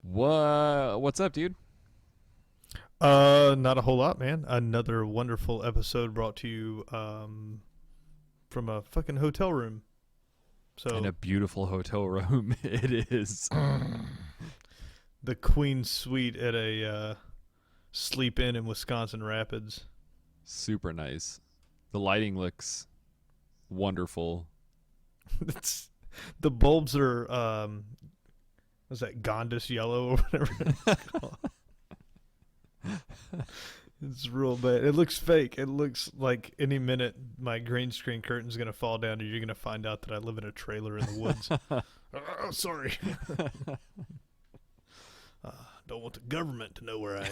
What's up, dude? Not a whole lot, man. Another wonderful episode brought to you from a fucking hotel room. In a So beautiful hotel room, it is. the Queen Suite at a Sleep Inn in Wisconsin Rapids. Super nice. The lighting looks wonderful. It's, the bulbs are what's that, Gondis yellow or whatever it's called. It's real bad. It looks fake. It looks like any minute my green screen curtain's gonna fall down, and you're gonna find out that I live in a trailer in the woods. Oh, sorry. Don't want the government to know where I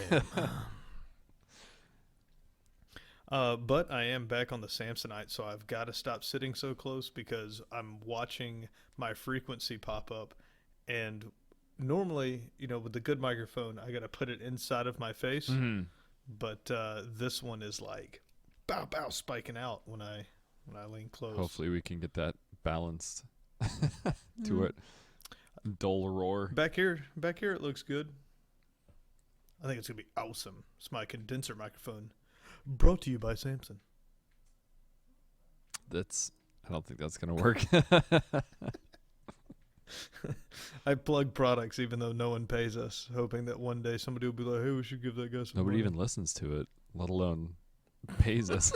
am. But I am back on the Samsonite, so I've got to stop sitting so close because I'm watching my frequency pop up. And normally, with the good microphone, I got to put it inside of my face. Mhm. But this one is like bow bow spiking out when I lean close. Hopefully, we can get that balanced to it. Dull roar. Back here, it looks good. I think it's gonna be awesome. It's my condenser microphone, brought to you by Samson. I don't think that's gonna work. I plug products even though no one pays us, hoping that one day somebody will be like, "Hey, we should give that guy some Nobody money." even listens to it, let alone pays us.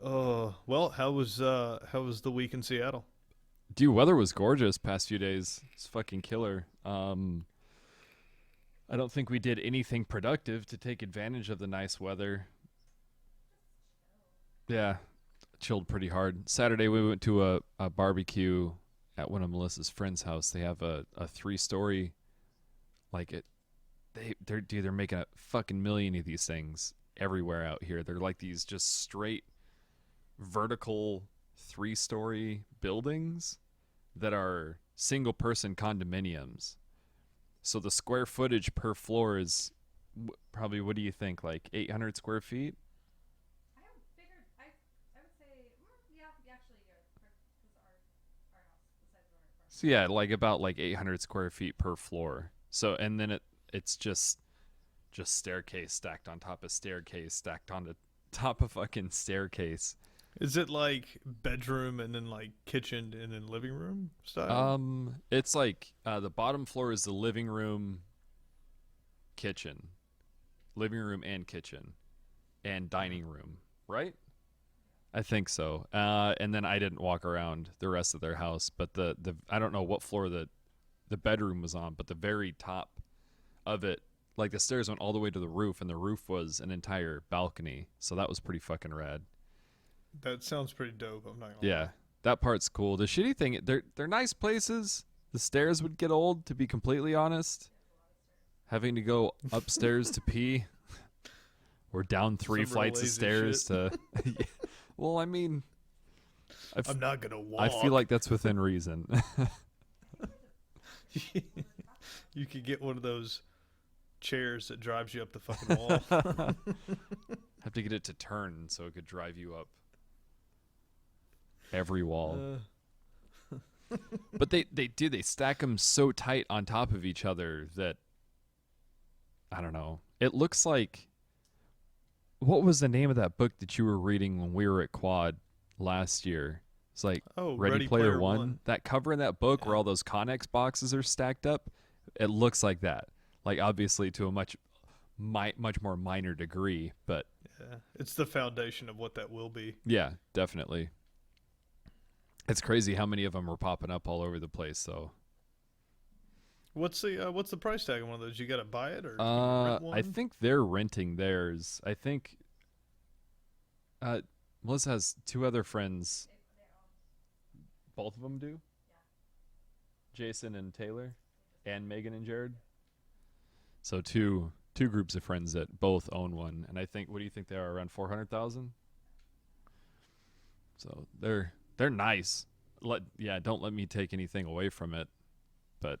Oh well, how was the week in Seattle? Dude, weather was gorgeous past few days. It's fucking killer. I don't think we did anything productive to take advantage of the nice weather. Yeah, chilled pretty hard. Saturday we went to a barbecue at one of Melissa's friends' house. They have a 3-story, like it. They're making a fucking million of these things everywhere out here. They're like these just straight vertical 3-story buildings that are single person condominiums. So the square footage per floor is probably, what do you think, like 800 square feet? I have bigger. I would say, yeah, actually, yeah, because our house, the size of our apartment. So yeah, like about like 800 square feet per floor. So and then it's just staircase stacked on top of staircase stacked on the top of fucking staircase. Is it like bedroom and then like kitchen and then living room style? It's like the bottom floor is the living room, kitchen, living room and kitchen, and dining room, right? I think so. And then I didn't walk around the rest of their house, but the I don't know what floor the bedroom was on, but the very top of it, like the stairs went all the way to the roof, and the roof was an entire balcony. So that was pretty fucking rad. That sounds pretty dope. I'm not gonna Yeah, lie. that part's cool. The shitty thing, they're nice places. The stairs would get old, to be completely honest. Having to go upstairs to pee, or down 3 Some real flights of lazy stairs shit. to. Well, I mean, I'm not gonna walk. I feel like that's within reason. You could get one of those chairs that drives you up the fucking wall. Have to get it to turn so it could drive you up every wall. But they stack them so tight on top of each other that I don't know. It looks like, what was the name of that book that you were reading when we were at Quad last year? It's like Ready Player One. That cover in that book where all those Connex boxes are stacked up, it looks like that. Like obviously to a much more minor degree, but Yeah, it's the foundation of what that will be. yeah, definitely. It's crazy how many of them are popping up all over the place. So, What's the price tag on one of those? You gotta buy it or can you rent one? I think they're renting theirs. I think Melissa has 2 other friends. They own. Both of them do. Yeah. Jason and Taylor, and Megan and Jared. So two groups of friends that both own one, and I think, what do you think they are, around 400,000? So they're nice. Don't let me take anything away from it, but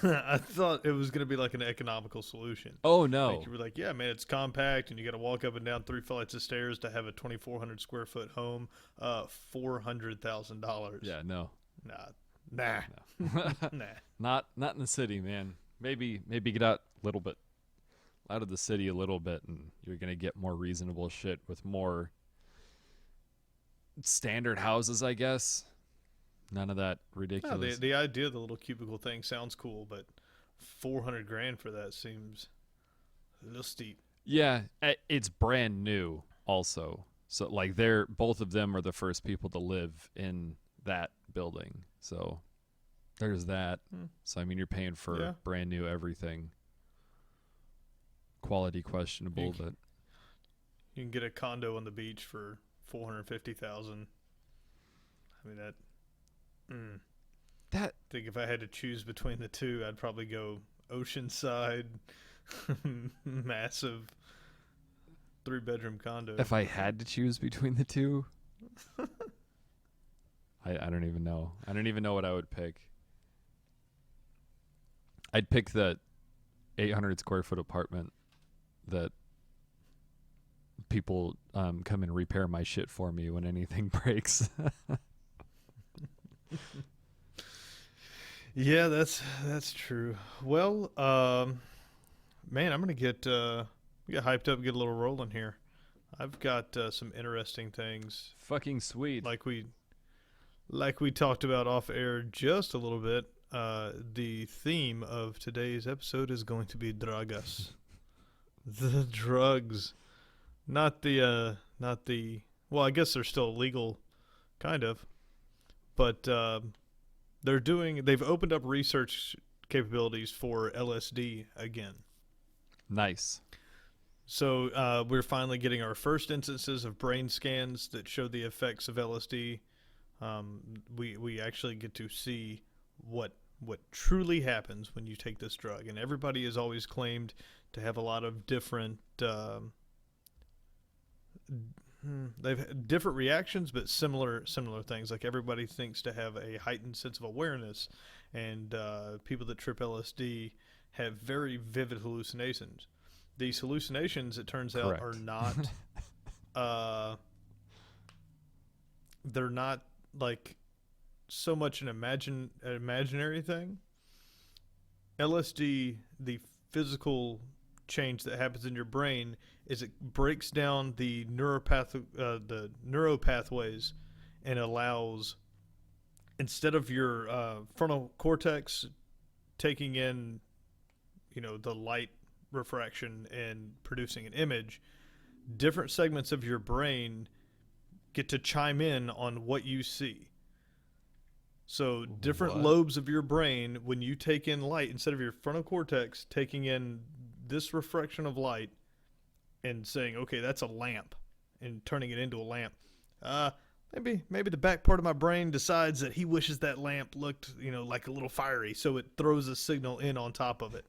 I thought it was going to be like an economical solution. Oh Like no. you were like, yeah, man, it's compact, and you got to walk up and down 3 flights of stairs to have a 2,400 square foot home. $400,000. Yeah, no. Nah, No. nah. Not in the city, man. Maybe get out a little bit out of the city a little bit and you're going to get more reasonable shit with more standard houses, I guess. None of that No, ridiculous. the idea of the little cubicle thing sounds cool, but 400 grand for that seems a little steep. Yeah, it's brand new also. So like they're both of them are the first people to live in that building. So there's that. So I mean you're paying for Yeah. brand new everything. Quality questionable, You but You can get a condo on the beach for 450,000. I mean that. that I think if I had to choose between the two, I'd probably go Oceanside, massive 3-bedroom condo. if I had to choose between the two, I don't even know. I don't even know what I would pick. I'd pick the 800 square foot apartment that people come and repair my shit for me when anything breaks. Yeah, that's true. Well, man, I'm gonna get hyped up, get a little rolling here. I've got some interesting things, Fucking sweet. like we talked about off air just a little bit. The theme of today's episode is going to be drugs. The drugs, not the. Well, I guess they're still illegal, kind of, but they've opened up research capabilities for LSD again. Nice. So we're finally getting our first instances of brain scans that show the effects of LSD. We actually get to see what truly happens when you take this drug, and everybody has always claimed to have a lot of different. They've had different reactions, but similar things. Like everybody thinks to have a heightened sense of awareness, and people that trip LSD have very vivid hallucinations. These hallucinations, it turns out, are Correct. not. They're not like so much an imaginary thing. LSD, the physical change that happens in your brain is it breaks down the neuropathways and allows, instead of your frontal cortex taking in, the light refraction and producing an image, different segments of your brain get to chime in on what you see. So different What? lobes of your brain, when you take in light, instead of your frontal cortex taking in this refraction of light and saying, okay, that's a lamp, and turning it into a lamp, maybe the back part of my brain decides that he wishes that lamp looked, like a little fiery, so it throws a signal in on top of it.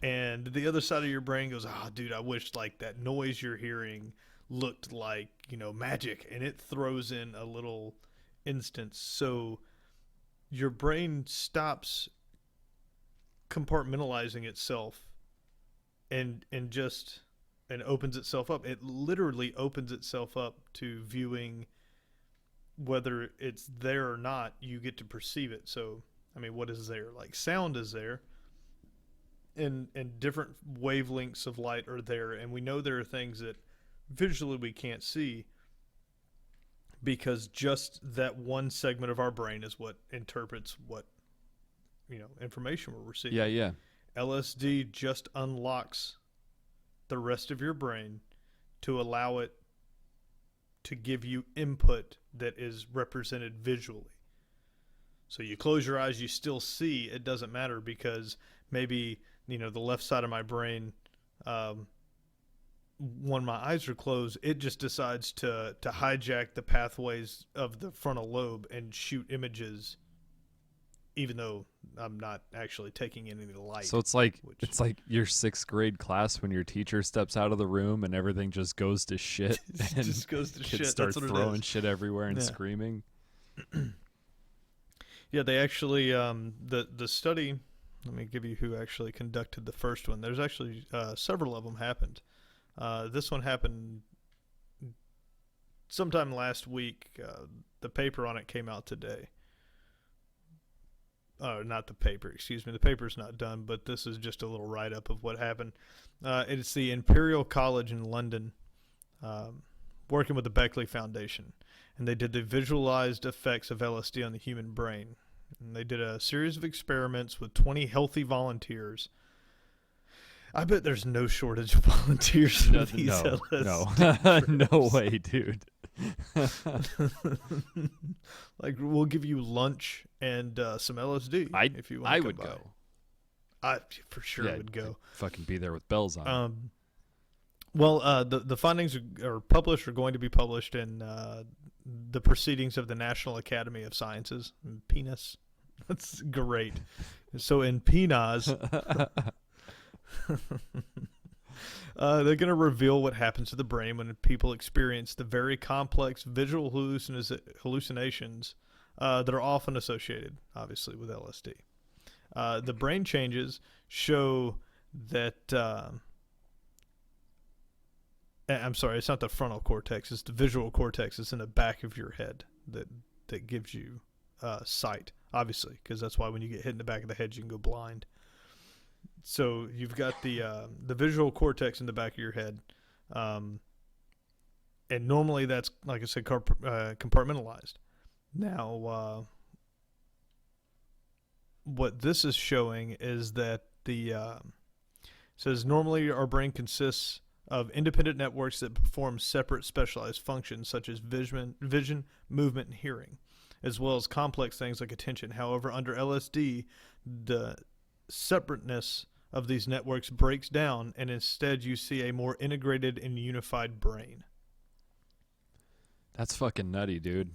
And the other side of your brain goes, dude, I wish like that noise you're hearing looked like, magic, and it throws in a little instance. So your brain stops compartmentalizing itself and opens itself up. It literally opens itself up to viewing, whether it's there or not, you get to perceive it. So, I mean, what is there? Like sound is there, and different wavelengths of light are there, and we know there are things that visually we can't see because just that one segment of our brain is what interprets what information we're receiving. Yeah. LSD just unlocks the rest of your brain to allow it to give you input that is represented visually. So you close your eyes, you still see. It doesn't matter because maybe the left side of my brain, when my eyes are closed, it just decides to hijack the pathways of the frontal lobe and shoot images, even though I'm not actually taking in any light. So it's like your 6th grade class when your teacher steps out of the room and everything just goes to shit and just goes to kids shit. start That's what throwing it is. shit everywhere and Yeah. screaming. Yeah, they actually the study Let me give you who actually conducted the first one. There's actually several of them happened. This one happened sometime last week. The paper on it came out today. Not the paper, excuse me. The paper's not done, but this is just a little write-up of what happened. It's the Imperial College in London, working with the Beckley Foundation, and they did the visualized effects of LSD on the human brain. And they did a series of experiments with 20 healthy volunteers. I bet there's no shortage of volunteers for these LSD no, no way, dude. Like, we'll give you lunch and some LSD if you want. I would go. I for sure would go. Fucking be there with bells on. Well, the findings are published, or going to be published in the Proceedings of the National Academy of Sciences, PNAS. That's great. So in PNAS, they're going to reveal what happens to the brain when people experience the very complex visual hallucinations that are often associated, obviously, with LSD. The brain changes show that... I'm sorry, it's not the frontal cortex. It's the visual cortex. It's in the back of your head that gives you sight, obviously, because that's why when you get hit in the back of the head, you can go blind. So you've got the visual cortex in the back of your head, and normally that's, like I said, compartmentalized. Now, what this is showing is that says normally our brain consists of independent networks that perform separate specialized functions such as vision, movement, and hearing, as well as complex things like attention. However, under LSD, the separateness of these networks breaks down, and instead you see a more integrated and unified brain. That's fucking nutty, dude.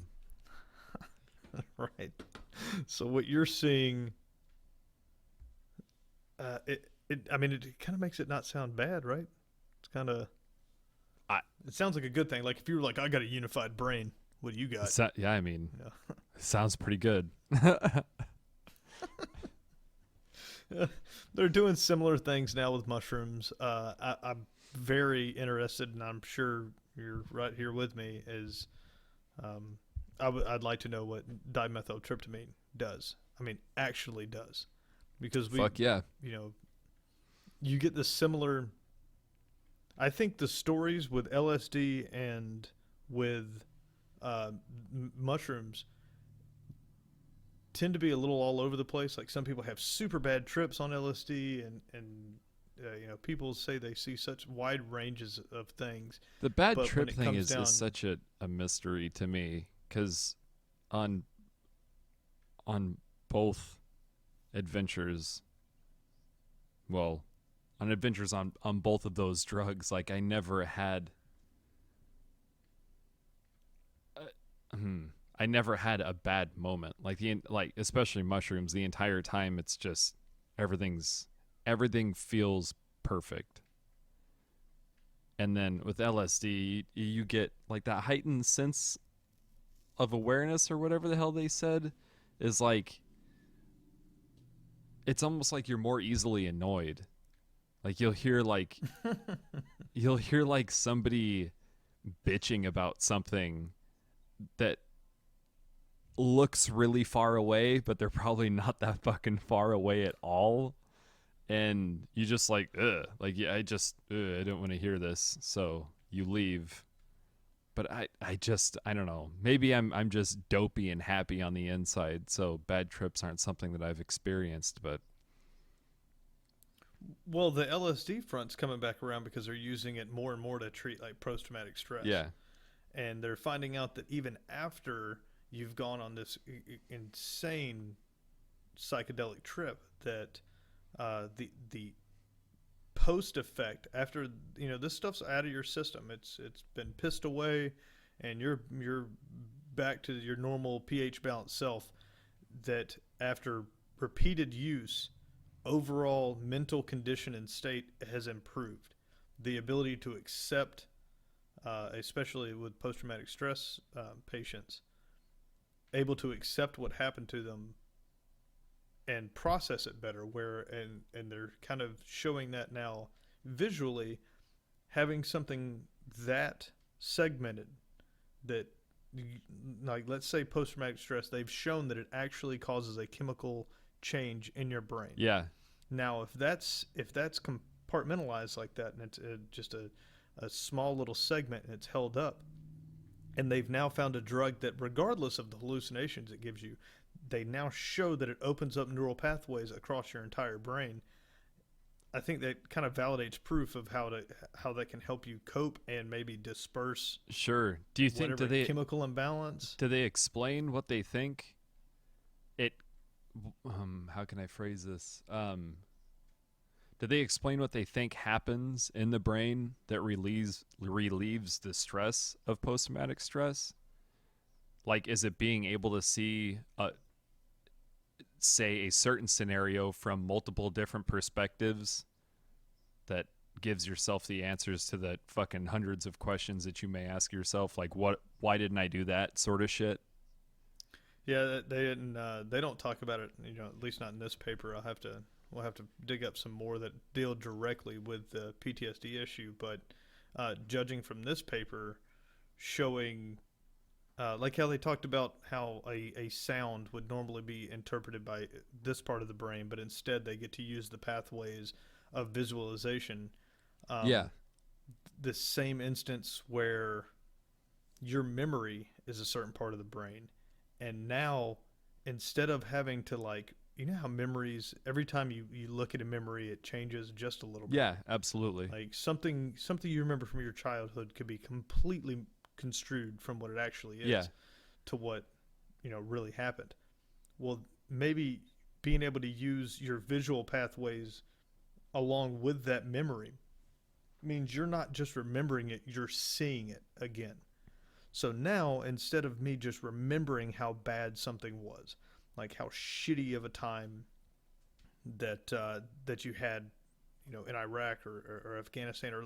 Right. So what you're seeing, it kind of makes it not sound bad, right? It's kind of, it sounds like a good thing. Like if you were like, I got a unified brain, what do you got? Yeah, I mean, it sounds pretty good. They're doing similar things now with mushrooms. I'm very interested, and I'm sure you're right here with me, is I'd like to know what dimethyltryptamine does. I mean, actually does. Because fuck yeah. You get the similar... I think the stories with LSD and with mushrooms tend to be a little all over the place. Like some people have super bad trips on LSD, and people say they see such wide ranges of things. The bad trip thing is such a mystery to me, because on both adventures, on adventures on both of those drugs, like I never had a bad moment. Like especially mushrooms, the entire time it's just everything feels perfect. And then with LSD, you get like that heightened sense of awareness, or whatever the hell they said, is like, it's almost like you're more easily annoyed. Like you'll hear like somebody bitching about something that looks really far away, but they're probably not that fucking far away at all. And you just like, ugh. Like, yeah, I don't want to hear this. So you leave. But I don't know. Maybe I'm just dopey and happy on the inside. So bad trips aren't something that I've experienced, but. Well, the LSD front's coming back around because they're using it more and more to treat like post-traumatic stress. Yeah. And they're finding out that even after you've gone on this insane psychedelic trip, that the post effect after this stuff's out of your system, it's been pissed away, and you're back to your normal pH balanced self. That after repeated use, overall mental condition and state has improved. The ability to accept, especially with post-traumatic stress patients, able to accept what happened to them and process it better. And they're kind of showing that now visually, having something that segmented that, like, let's say post-traumatic stress, they've shown that it actually causes a chemical change in your brain. Yeah. Now, if that's compartmentalized like that, and it's just a small little segment, and it's held up, and they've now found a drug that, regardless of the hallucinations it gives you, they now show that it opens up neural pathways across your entire brain. I think that kind of validates proof of how that can help you cope and maybe disperse. Sure. Do you think chemical imbalance? Do they explain what they think? How can I phrase this? Do they explain what they think happens in the brain that relieves the stress of post-traumatic stress? Like, is it being able to see say a certain scenario from multiple different perspectives that gives yourself the answers to the fucking hundreds of questions that you may ask yourself, like why didn't I do that sort of shit? Yeah, they didn't. They don't talk about it. At least not in this paper. We'll have to dig up some more that deal directly with the PTSD issue. But judging from this paper, showing like how they talked about how a sound would normally be interpreted by this part of the brain, but instead they get to use the pathways of visualization. The same instance where your memory is a certain part of the brain, and now instead of having to, like, how memories, every time you look at a memory, it changes just a little bit. Yeah, absolutely. Like something you remember from your childhood could be completely construed from what it actually is to what really happened. Well, maybe being able to use your visual pathways along with that memory means you're not just remembering it, you're seeing it again. So now, instead of me just remembering how bad something was, like how shitty of a time that you had, in Iraq or Afghanistan, or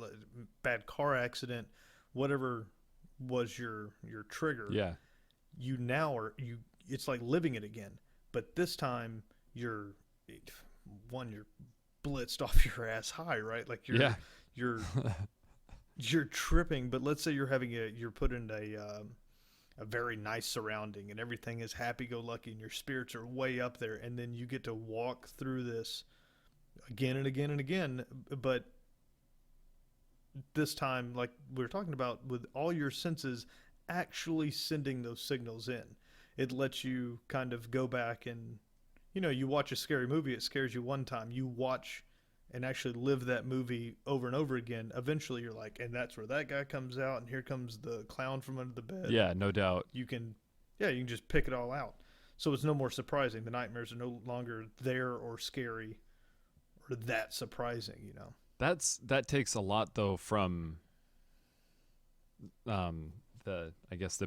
bad car accident, whatever was your trigger. Yeah. It's like living it again, but this time you're blitzed off your ass high, right? Like you're tripping. But let's say you're put in a very nice surrounding and everything is happy-go-lucky and your spirits are way up there, and then you get to walk through this again and again and again, but this time, like we were talking about, with all your senses actually sending those signals in. It lets you kind of go back and, you watch a scary movie, it scares you one time. You watch and actually live that movie over and over again. Eventually you're like, and that's where that guy comes out, and here comes the clown from under the bed. Yeah, no doubt. You can just pick it all out. So it's no more surprising. The nightmares are no longer there or scary or that surprising, That takes a lot, though, from the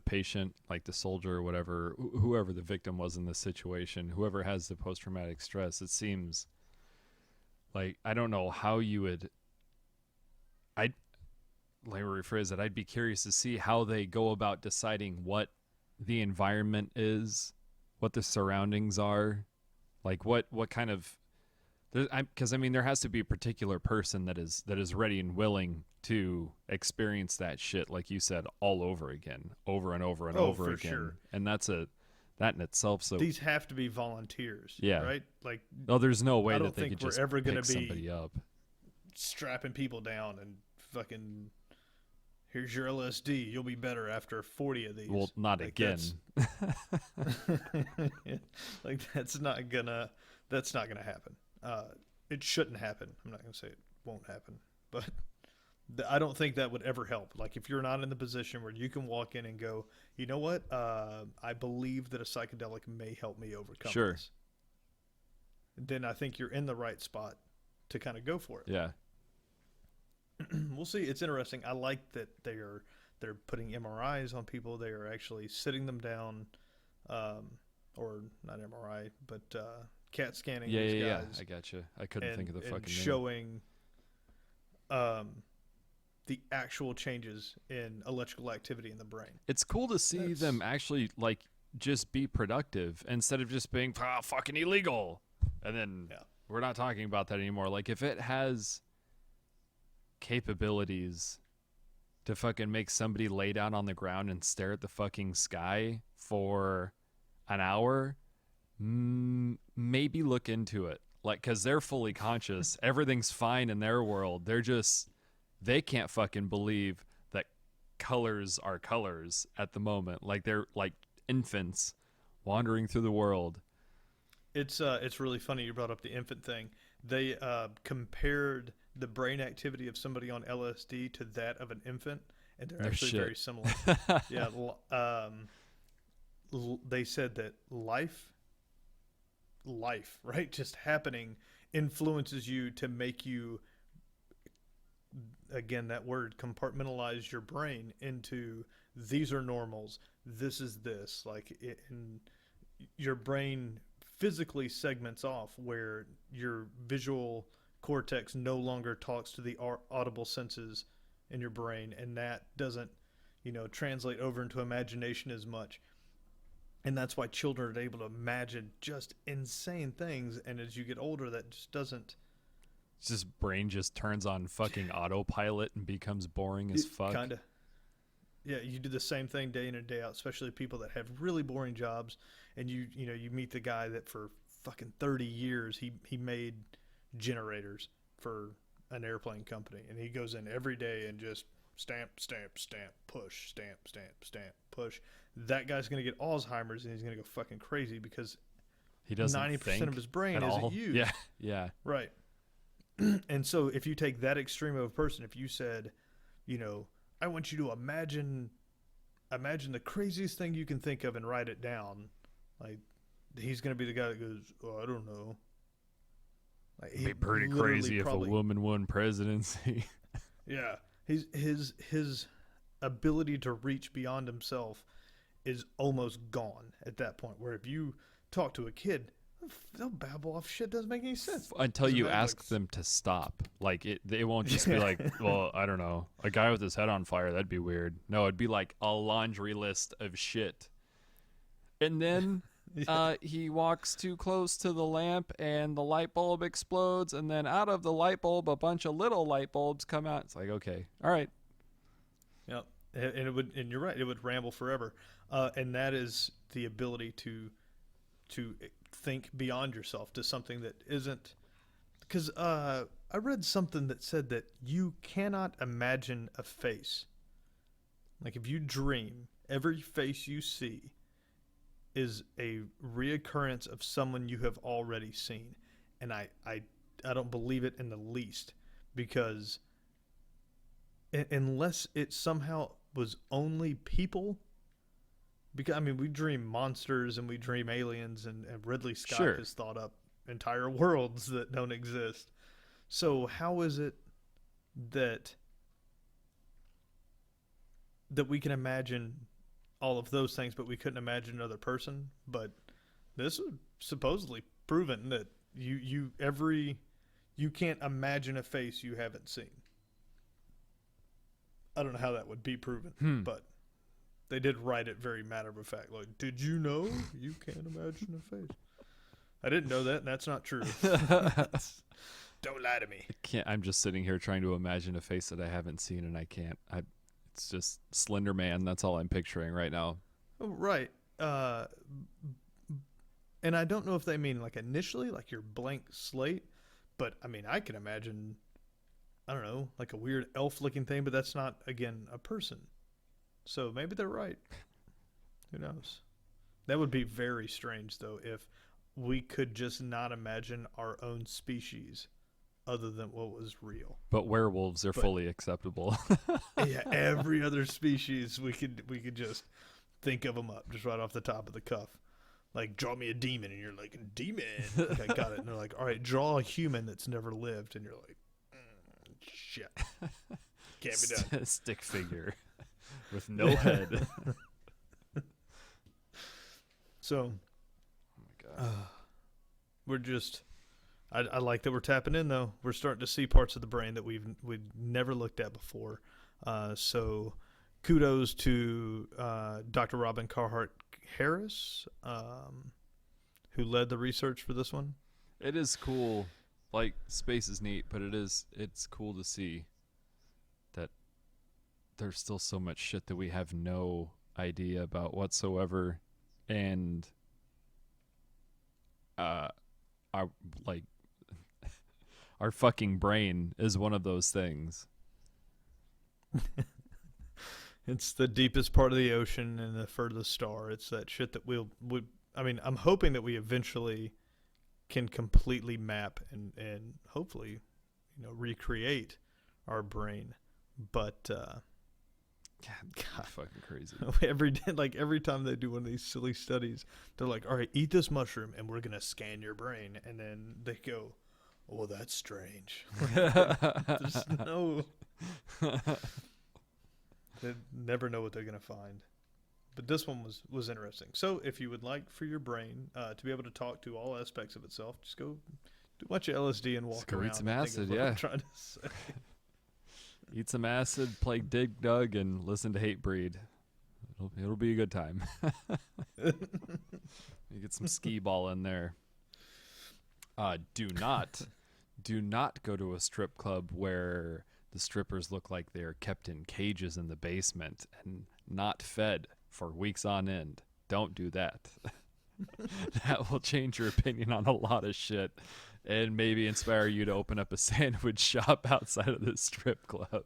patient, like the soldier or whatever, whoever the victim was in this situation, whoever has the post-traumatic stress. It seems like, I don't know how you would, let me rephrase it, I'd be curious to see how they go about deciding what the environment is, what the surroundings are, like what kind of, because there has to be a particular person that is ready and willing to experience that shit, like you said, all over again, over and over and over again. Sure. And that in itself. So these have to be volunteers. Yeah. Right. Like, there's no way that they could just ever pick be somebody up, strapping people down and fucking, here's your LSD. You'll be better after 40 of these. Well, not like again. Like that's not gonna happen. It shouldn't happen. I'm not gonna say it won't happen, but I don't think that would ever help. Like, if you're not in the position where you can walk in and go, you know what, I believe that a psychedelic may help me overcome this. Then I think you're in the right spot to kind of go for it. Yeah. We'll see. It's interesting. I like that they're putting MRIs on people. They are actually sitting them down, or not MRI, but CAT scanning these guys. Yeah. I gotcha. I couldn't think of the fucking name. Showing the actual changes in electrical activity in the brain. It's cool to see them actually, like, just be productive instead of just being fucking illegal. And then Yeah. we're not talking about that anymore. Like, if it has capabilities to fucking make somebody lay down on the ground and stare at the fucking sky for an hour, maybe look into it. Like, because they're fully conscious. Everything's fine in their world. They can't fucking believe that colors are colors at the moment. Like, they're like infants wandering through the world. It's really funny you brought up the infant thing. They compared the brain activity of somebody on LSD to that of an infant, and they're No actually shit. very similar. Yeah, they said that life, right, just happening influences you to make you, again, that word, compartmentalize your brain into these are normals, this is this. Like, and your brain physically segments off where your visual cortex no longer talks to the audible senses in your brain, and that doesn't, translate over into imagination as much. And that's why children are able to imagine just insane things, and as you get older, that just doesn't. It's just brain just turns on fucking autopilot and becomes boring as fuck. Kind of. Yeah, you do the same thing day in and day out, especially people that have really boring jobs. And you meet the guy that for fucking 30 years he made generators for an airplane company, and he goes in every day and just stamp, push, stamp, push. That guy's gonna get Alzheimer's, and he's gonna go fucking crazy because He doesn't 90% think of his brain at isn't all. used. Yeah. Right. And so if you take that extreme of a person, if you said, I want you to imagine the craziest thing you can think of and write it down, like, he's going to be the guy that goes, oh, I don't know. Like, It'd be pretty crazy if a woman won presidency. Yeah. His ability to reach beyond himself is almost gone at that point, where if you talk to a kid, they'll babble off shit that doesn't make any sense. Until you ask them to stop. Like, they won't just be like, well, I don't know, a guy with his head on fire, that'd be weird. No, it'd be like a laundry list of shit. And then he walks too close to the lamp and the light bulb explodes, and then out of the light bulb a bunch of little light bulbs come out. It's like, okay, all right. Yep. And you're right, it would ramble forever. And that is the ability to think beyond yourself to something that isn't, because I read something that said that you cannot imagine a face. Like, if you dream, every face you see is a reoccurrence of someone you have already seen. And I don't believe it in the least, because unless it somehow was only people. Because, I mean, we dream monsters and we dream aliens, and Ridley Scott has thought up entire worlds that don't exist. So how is it that we can imagine all of those things, but we couldn't imagine another person? But this is supposedly proven that you can't imagine a face you haven't seen. I don't know how that would be proven, but they did write it very matter of fact. Like, did you know you can't imagine a face? I didn't know that, and that's not true. Don't lie to me. I'm just sitting here trying to imagine a face that I haven't seen, and I can't. It's just Slender Man. That's all I'm picturing right now. Oh, right. And I don't know if they mean like initially, like your blank slate, but I mean, I can imagine, I don't know, like a weird elf-looking thing, but that's not, again, a person. So maybe they're right. Who knows? That would be very strange, though, if we could just not imagine our own species other than what was real. But werewolves are fully acceptable. Yeah, every other species we could just think of them up just right off the top of the cuff. Like, draw me a demon, and you're like, a demon. Like, I got it. And they're like, all right, draw a human that's never lived, and you're like, shit, can't be done. Stick figure with no head. So, Oh my god. we're just. I like that we're tapping in, though. We're starting to see parts of the brain that we've never looked at before. So kudos to Dr. Robin Carhart Harris, who led the research for this one. It is cool. Like, space is neat, but it's cool to see that there's still so much shit that we have no idea about whatsoever. And our like our fucking brain is one of those things. It's the deepest part of the ocean and the furthest star. It's that shit that I mean, I'm hoping that we eventually can completely map and hopefully, recreate our brain. But God, fucking crazy. every time they do one of these silly studies, they're like, "All right, eat this mushroom, and we're gonna scan your brain." And then they go, "Oh, that's strange." There's no. They never know what they're gonna find. But this one was interesting. So if you would like for your brain to be able to talk to all aspects of itself, just go do a bunch of LSD and walk go around. Eat some and think acid, of what yeah. I'm trying to say. Eat some acid, play Dig Dug, and listen to Hatebreed. It'll be a good time. You get some skee ball in there. Do not go to a strip club where the strippers look like they are kept in cages in the basement and not fed for weeks on end. Don't do that. That will change your opinion on a lot of shit and maybe inspire you to open up a sandwich shop outside of the strip club.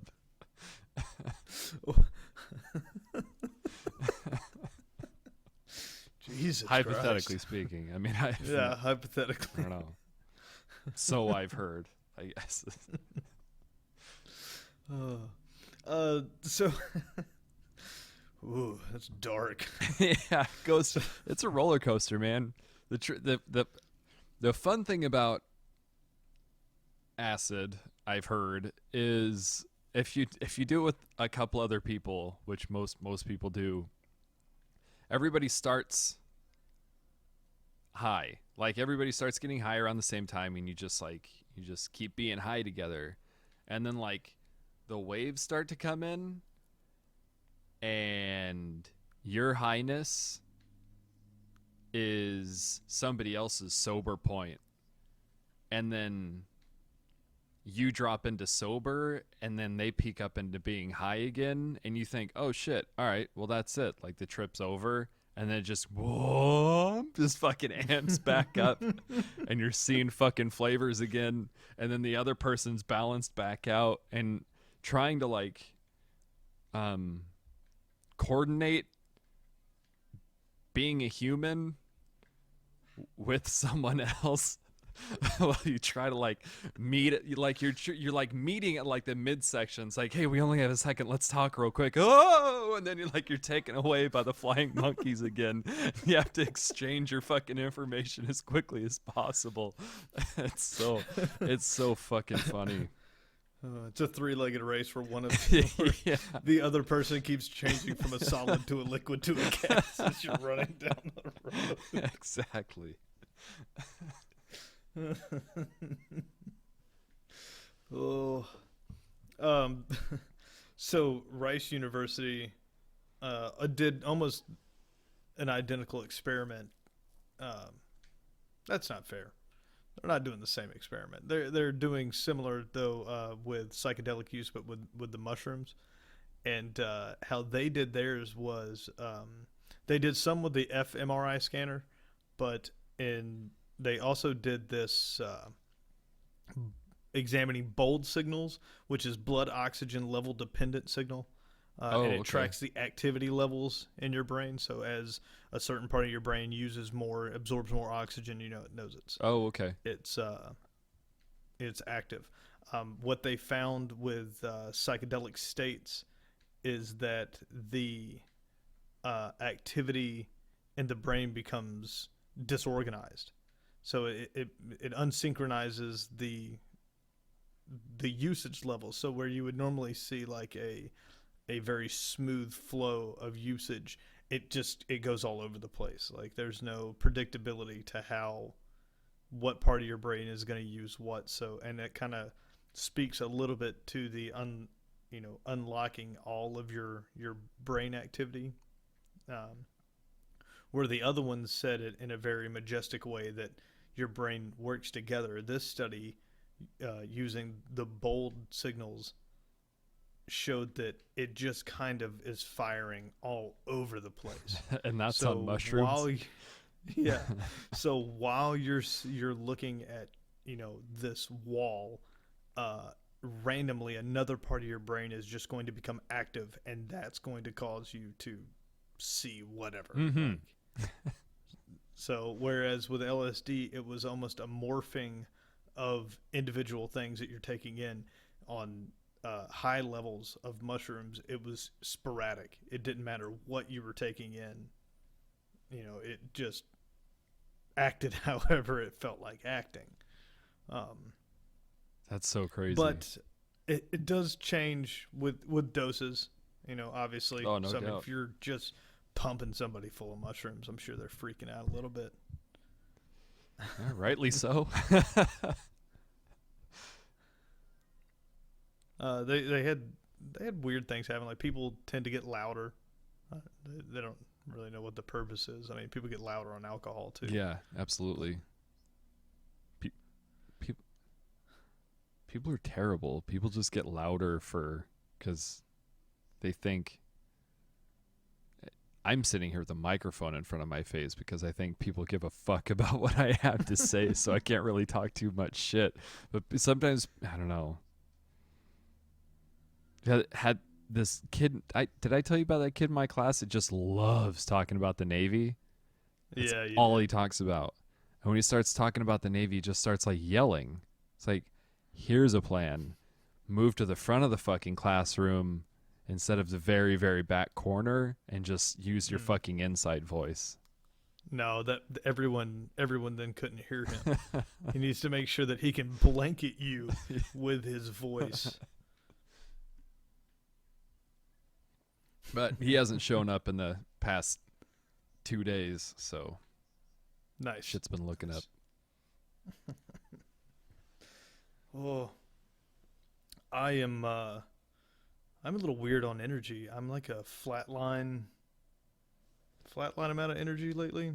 Jesus Hypothetically Christ. speaking. I mean, Yeah, I hypothetically. don't know. So I've heard, I guess. So ooh, that's dark. Yeah, it's a roller coaster, man. The fun thing about acid, I've heard, is if you do it with a couple other people, which most people do, everybody starts high. Like, everybody starts getting high around the same time, and you just keep being high together. And then, like, the waves start to come in, and your highness is somebody else's sober point. And then you drop into sober, and then they peak up into being high again, and you think, oh shit, all right, well, that's it. Like, the trip's over, and then it just, whoa, just fucking amps back up, and you're seeing fucking flavors again, and then the other person's balanced back out, and trying to, like, coordinate being a human with someone else. Well, you try to, like, meet, like, you're like meeting at, like, the midsections, like, hey, we only have a second, let's talk real quick. Oh, and then you're taken away by the flying monkeys again. You have to exchange your fucking information as quickly as possible. It's so fucking funny. It's a three-legged race where one of the, Yeah. the other person keeps changing from a solid to a liquid to a gas as you're running down the road. Exactly. Oh, so Rice University did almost an identical experiment. That's not fair. They're not doing the same experiment. They're doing similar though with psychedelic use, but with the mushrooms. And how they did theirs was they did some with the fMRI scanner, but they also did this examining bold signals, which is blood oxygen level dependent signal. And it tracks the activity levels in your brain. So as a certain part of your brain absorbs more oxygen, it knows it's active. What they found with psychedelic states is that the activity in the brain becomes disorganized. So it unsynchronizes the usage levels. So where you would normally see like a very smooth flow of usage, it goes all over the place. Like, there's no predictability to what part of your brain is going to use what. So, and it kind of speaks a little bit to the unlocking all of your brain activity. Where the other ones said it in a very majestic way that your brain works together. This study, using the bold signals, showed that it just kind of is firing all over the place. And that's So on mushrooms. yeah. So while you're looking at, this wall, randomly another part of your brain is just going to become active, and that's going to cause you to see whatever. Mhm. So whereas with LSD, it was almost a morphing of individual things that you're taking in. On high levels of mushrooms, it was sporadic. It didn't matter what you were taking in. It just acted however it felt like acting. That's so crazy. But it does change with doses, obviously. Oh, no So, I mean, doubt. if you're just pumping somebody full of mushrooms, I'm sure they're freaking out a little bit. Yeah, rightly so. They had weird things happen. Like, people tend to get louder. They don't really know what the purpose is. I mean, people get louder on alcohol too. Yeah, absolutely. People are terrible. People just get louder because they think. I'm sitting here with a microphone in front of my face because I think people give a fuck about what I have to say, so I can't really talk too much shit. But sometimes, I don't know. Had this kid, did I tell you about that kid in my class that just loves talking about the Navy? That's Yeah, all he talks about. And when he starts talking about the Navy, he just starts like yelling. It's like, here's a plan. Move to the front of the fucking classroom instead of the very, very back corner and just use your fucking inside voice. No, that everyone then couldn't hear him. He needs to make sure that he can blanket you with his voice. But he hasn't shown up in the past 2 days, so Nice. shit's been looking up. Oh, I'm a little weird on energy. I'm like a flatline amount of energy lately.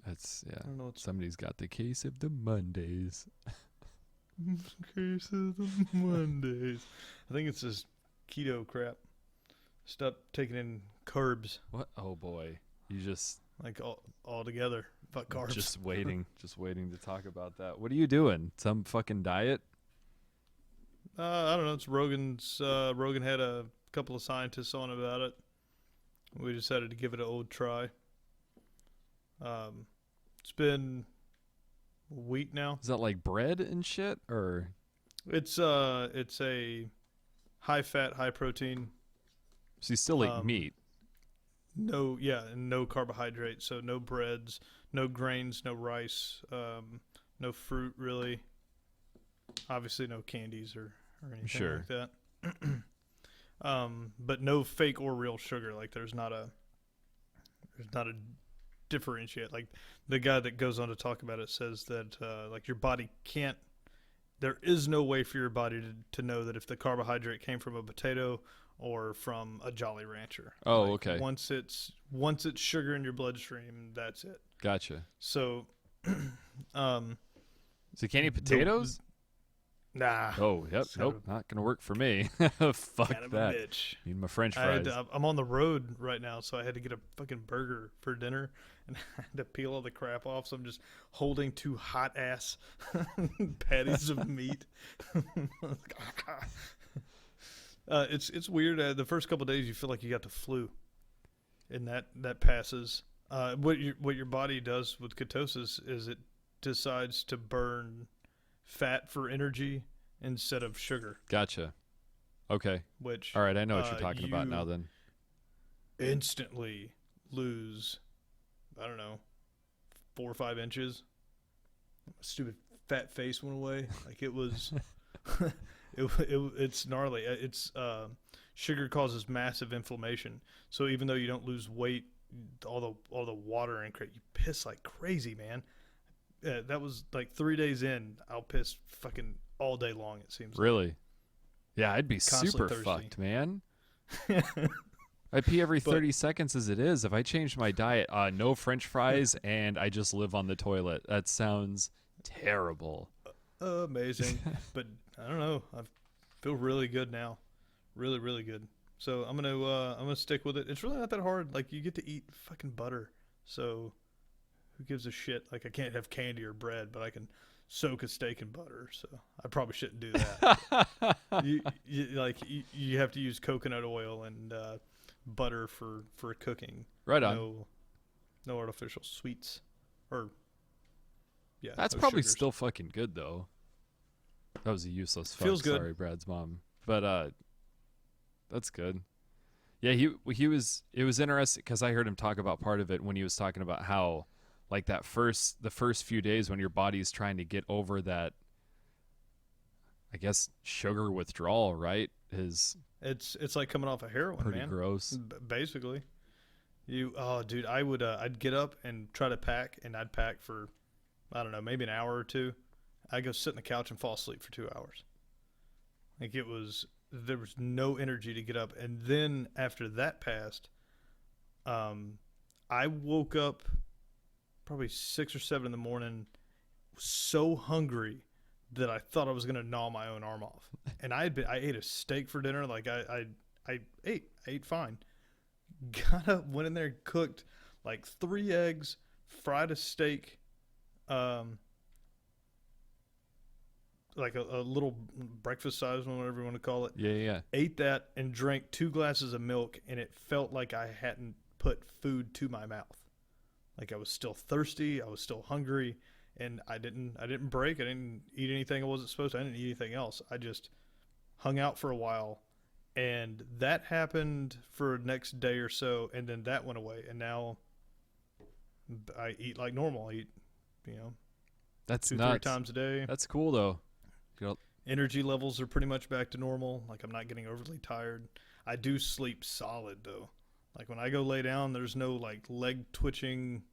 That's, yeah. I don't know what's Somebody's got the case of the Mondays. cases of Mondays. I think it's this keto crap. Stop taking in carbs, What? Oh, boy. You just like all together. Fuck carbs. just waiting to talk about that. What are you doing? Some fucking diet? I don't know. It's Rogan's. Rogan had a couple of scientists on about it. We decided to give it an old try. It's been a week now. Is that like bread and shit, or It's a high fat, high protein. so you still eat meat? And no carbohydrates. So no breads, no grains, no rice, no fruit really. Obviously no candies or anything Sure. like that. But no fake or real sugar. Like there's not a differentiate. Like the guy that goes on to talk about it says that like your body can't. There is no way for your body to know that if the carbohydrate came from a potato or from a Jolly Rancher. Oh, Like, okay. Once it's sugar in your bloodstream, that's it. Gotcha. So, So you can't eat potatoes? Nah. Oh, yep. Son Nope. of Not gonna work for me. Fuck Kind of that. a bitch. Need my French I had fries. I'm on the road right now, so I had to get a fucking burger for dinner, and I had to peel all the crap off. So I'm just holding two hot ass patties of meat. It's weird. The first couple of days, you feel like you got the flu, and that passes. What your body does with ketosis is it decides to burn fat for energy instead of sugar, Gotcha. Okay. which All right. I know what you're talking about now. Then. instantly lose, I don't know, 4 or 5 inches. My stupid fat face went away. Like it was, it's gnarly. It's sugar causes massive inflammation. So even though you don't lose weight, all the water and you piss like crazy, man. That was like 3 days in. I'll piss fucking all day long. It seems like. Really? Yeah, I'd be Constantly super thirsty. fucked, man. I pee every But- 30 seconds as it is. If I change my diet, no French fries, and I just live on the toilet. That sounds terrible. Amazing. But I don't know. I feel really good now. Really, really good. So I'm gonna stick with it. It's really not that hard. Like, you get to eat fucking butter. So who gives a shit? Like, I can't have candy or bread, but I can soak a steak in butter. So I probably shouldn't do that. you have to use coconut oil and butter for cooking. Right on. No artificial sweets, or That's no probably sugars. still fucking good though. That was a useless fuck. Feels good. Sorry, Brad's mom. But that's good. Yeah, he was. It was interesting because I heard him talk about part of it when he was talking about how, like, the first few days when your body's trying to get over that, I guess, sugar withdrawal, right? Is It's like coming off of heroin, pretty man. gross. Basically, dude, I'd get up and try to pack, and I'd pack for, I don't know, maybe an hour or two. I'd go sit on the couch and fall asleep for 2 hours. Like, there was no energy to get up. And then after that passed, I woke up probably 6 or 7 in the morning, so hungry that I thought I was gonna gnaw my own arm off. And I ate a steak for dinner. Like, I ate fine. Got up, went in there, and cooked like 3 eggs, fried a steak, like a little breakfast size one, whatever you want to call it. Yeah. Ate that and drank 2 glasses of milk, and it felt like I hadn't put food to my mouth. Like, I was still thirsty, I was still hungry, and I didn't break. I didn't eat anything I wasn't supposed to. I didn't eat anything else. I just hung out for a while, and that happened for the next day or so, and then that went away, and now I eat like normal. I eat, That's 2-3 nuts. times a day. That's cool though. Energy levels are pretty much back to normal. Like, I'm not getting overly tired. I do sleep solid though. Like, when I go lay down, there's no like leg twitching.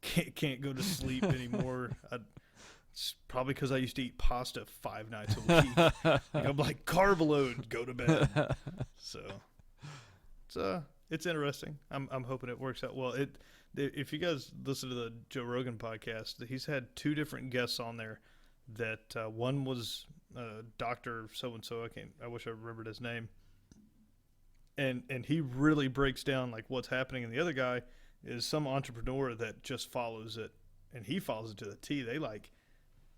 Can't go to sleep anymore. It's probably because I used to eat pasta 5 nights a week. Like, I'm like, carb load, go to bed. So it's interesting. I'm hoping it works out well. If you guys listen to the Joe Rogan podcast, he's had 2 different guests on there. That one was Dr. So-and-so. I wish I remembered his name. And he really breaks down like what's happening. And the other guy is some entrepreneur that just follows it, and he follows it to the T. They like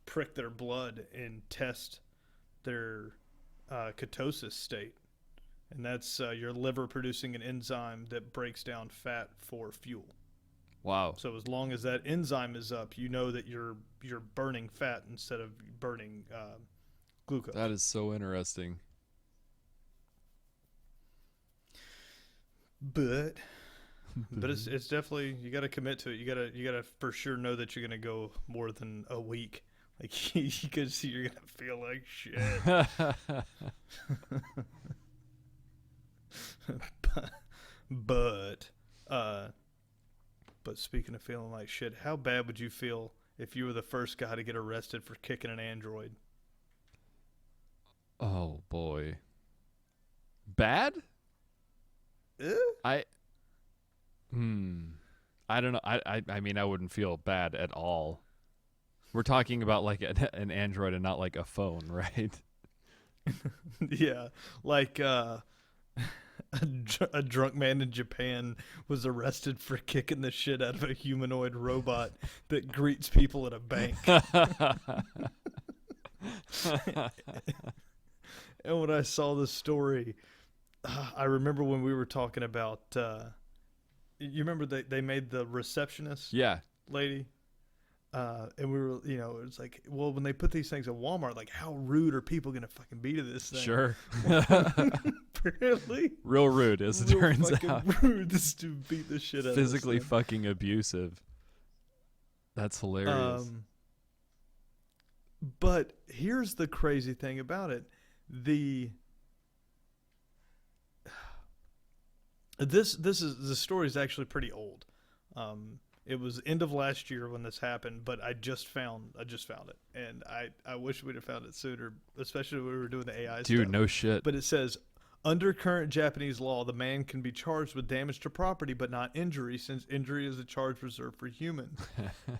prick their blood and test their ketosis state, and that's your liver producing an enzyme that breaks down fat for fuel. Wow. So as long as that enzyme is up, you know that you're burning fat instead of burning glucose. That is so interesting. But it's definitely, you got to commit to it. You got to for sure know that you're going to go more than a week. Like, because you're going to feel like shit. But speaking of feeling like shit, how bad would you feel if you were the first guy to get arrested for kicking an android? Oh boy. Bad? I don't know. I mean, I wouldn't feel bad at all. We're talking about like an android and not like a phone, right? Yeah, like a drunk man in Japan was arrested for kicking the shit out of a humanoid robot that greets people at a bank. And when I saw this story, I remember when we were talking about, you remember they made the receptionist Yeah. lady? And we were, it's like, well, when they put these things at Walmart, like, how rude are people going to fucking be to this thing? Sure. Really? Real rude, as it Real turns fucking out. rude just to beat the shit out Physically of this fucking abusive. That's hilarious. thing. But here's the crazy thing about it. The story is actually pretty old. It was end of last year when this happened, but I just found it, and I wish we'd have found it sooner, especially when we were doing the AI stuff. Dude, no shit. But it says Under current Japanese law, the man can be charged with damage to property but not injury, since injury is a charge reserved for humans.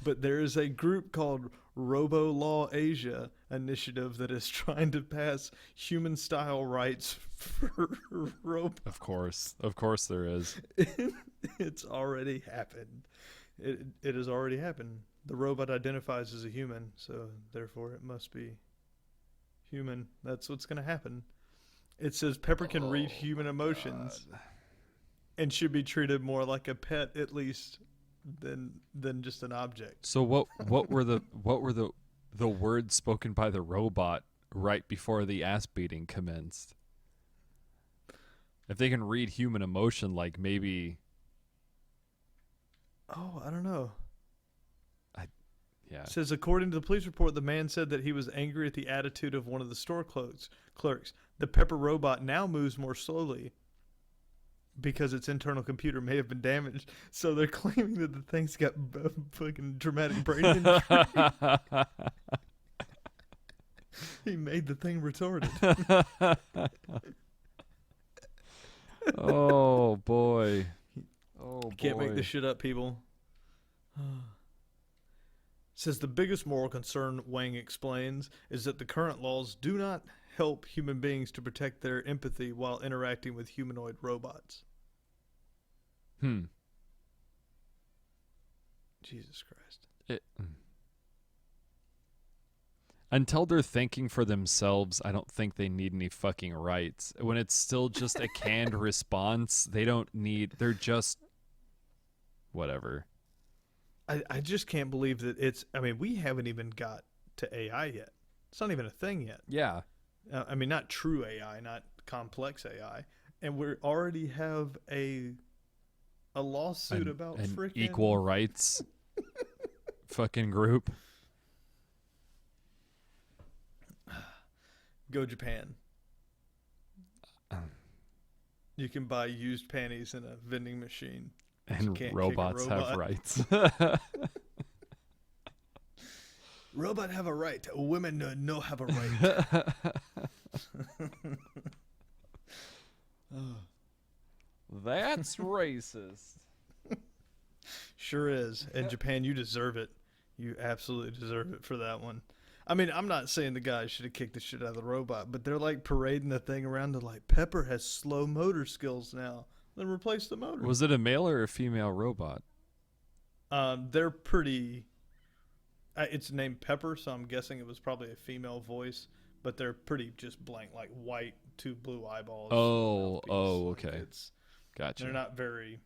But there is a group called Robo Law Asia initiative that is trying to pass human style rights for robots. Of course there is. It's already happened. It has already happened. The robot identifies as a human, so therefore it must be human. That's what's going to happen. It says Pepper can read human emotions and should be treated more like a pet, at least, than just an object. So what were the words spoken by the robot right before the ass beating commenced? If they can read human emotion, like maybe. Oh, I don't know. Yeah. It says, according to the police report, the man said that he was angry at the attitude of one of the store clerks. The Pepper robot now moves more slowly because its internal computer may have been damaged. So they're claiming that the thing's got fucking traumatic brain injury. He made the thing retarded. Oh boy. Oh boy. Can't make this shit up, people. Says the biggest moral concern, Wang explains, is that the current laws do not help human beings to protect their empathy while interacting with humanoid robots. Jesus Christ. Until they're thinking for themselves, I don't think they need any fucking rights. When it's still just a canned response, they're just whatever. I just can't believe that we haven't even got to AI yet. It's not even a thing yet. Yeah. Not true AI, not complex AI. And we already have a lawsuit about an freaking equal rights fucking group. Go Japan. You can buy used panties in a vending machine. And robots have rights. Robot have a right. Women no have a right. That's racist. Sure is. In Japan, you deserve it. You absolutely deserve it for that one. I'm not saying the guy should have kicked the shit out of the robot, but they're like parading the thing around. They're like, Pepper has slow motor skills now. Then replace the motor. Was it a male or a female robot? They're pretty. It's named Pepper, so I'm guessing it was probably a female voice. But they're pretty just blank, like white, 2 blue eyeballs. Okay. Gotcha. They're not very.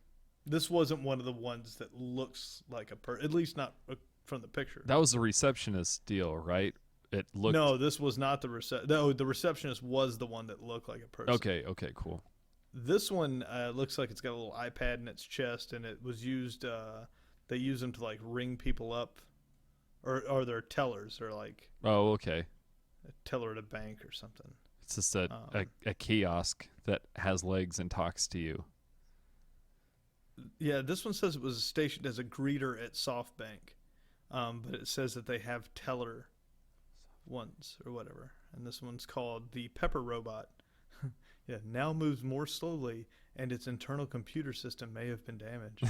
This wasn't one of the ones that looks like a person, at least not from the picture. That was the receptionist deal, right? It looked. No, this was not the receptionist. No, the receptionist was the one that looked like a person. Okay, cool. This one looks like it's got a little iPad in its chest, and it was used. They use them to like ring people up, or they're tellers. They're like. Oh, okay. A teller at a bank or something. It's just a kiosk that has legs and talks to you. Yeah, this one says it was stationed as a greeter at SoftBank, but it says that they have teller ones or whatever, and this one's called the Pepper Robot. Yeah, now moves more slowly, and its internal computer system may have been damaged.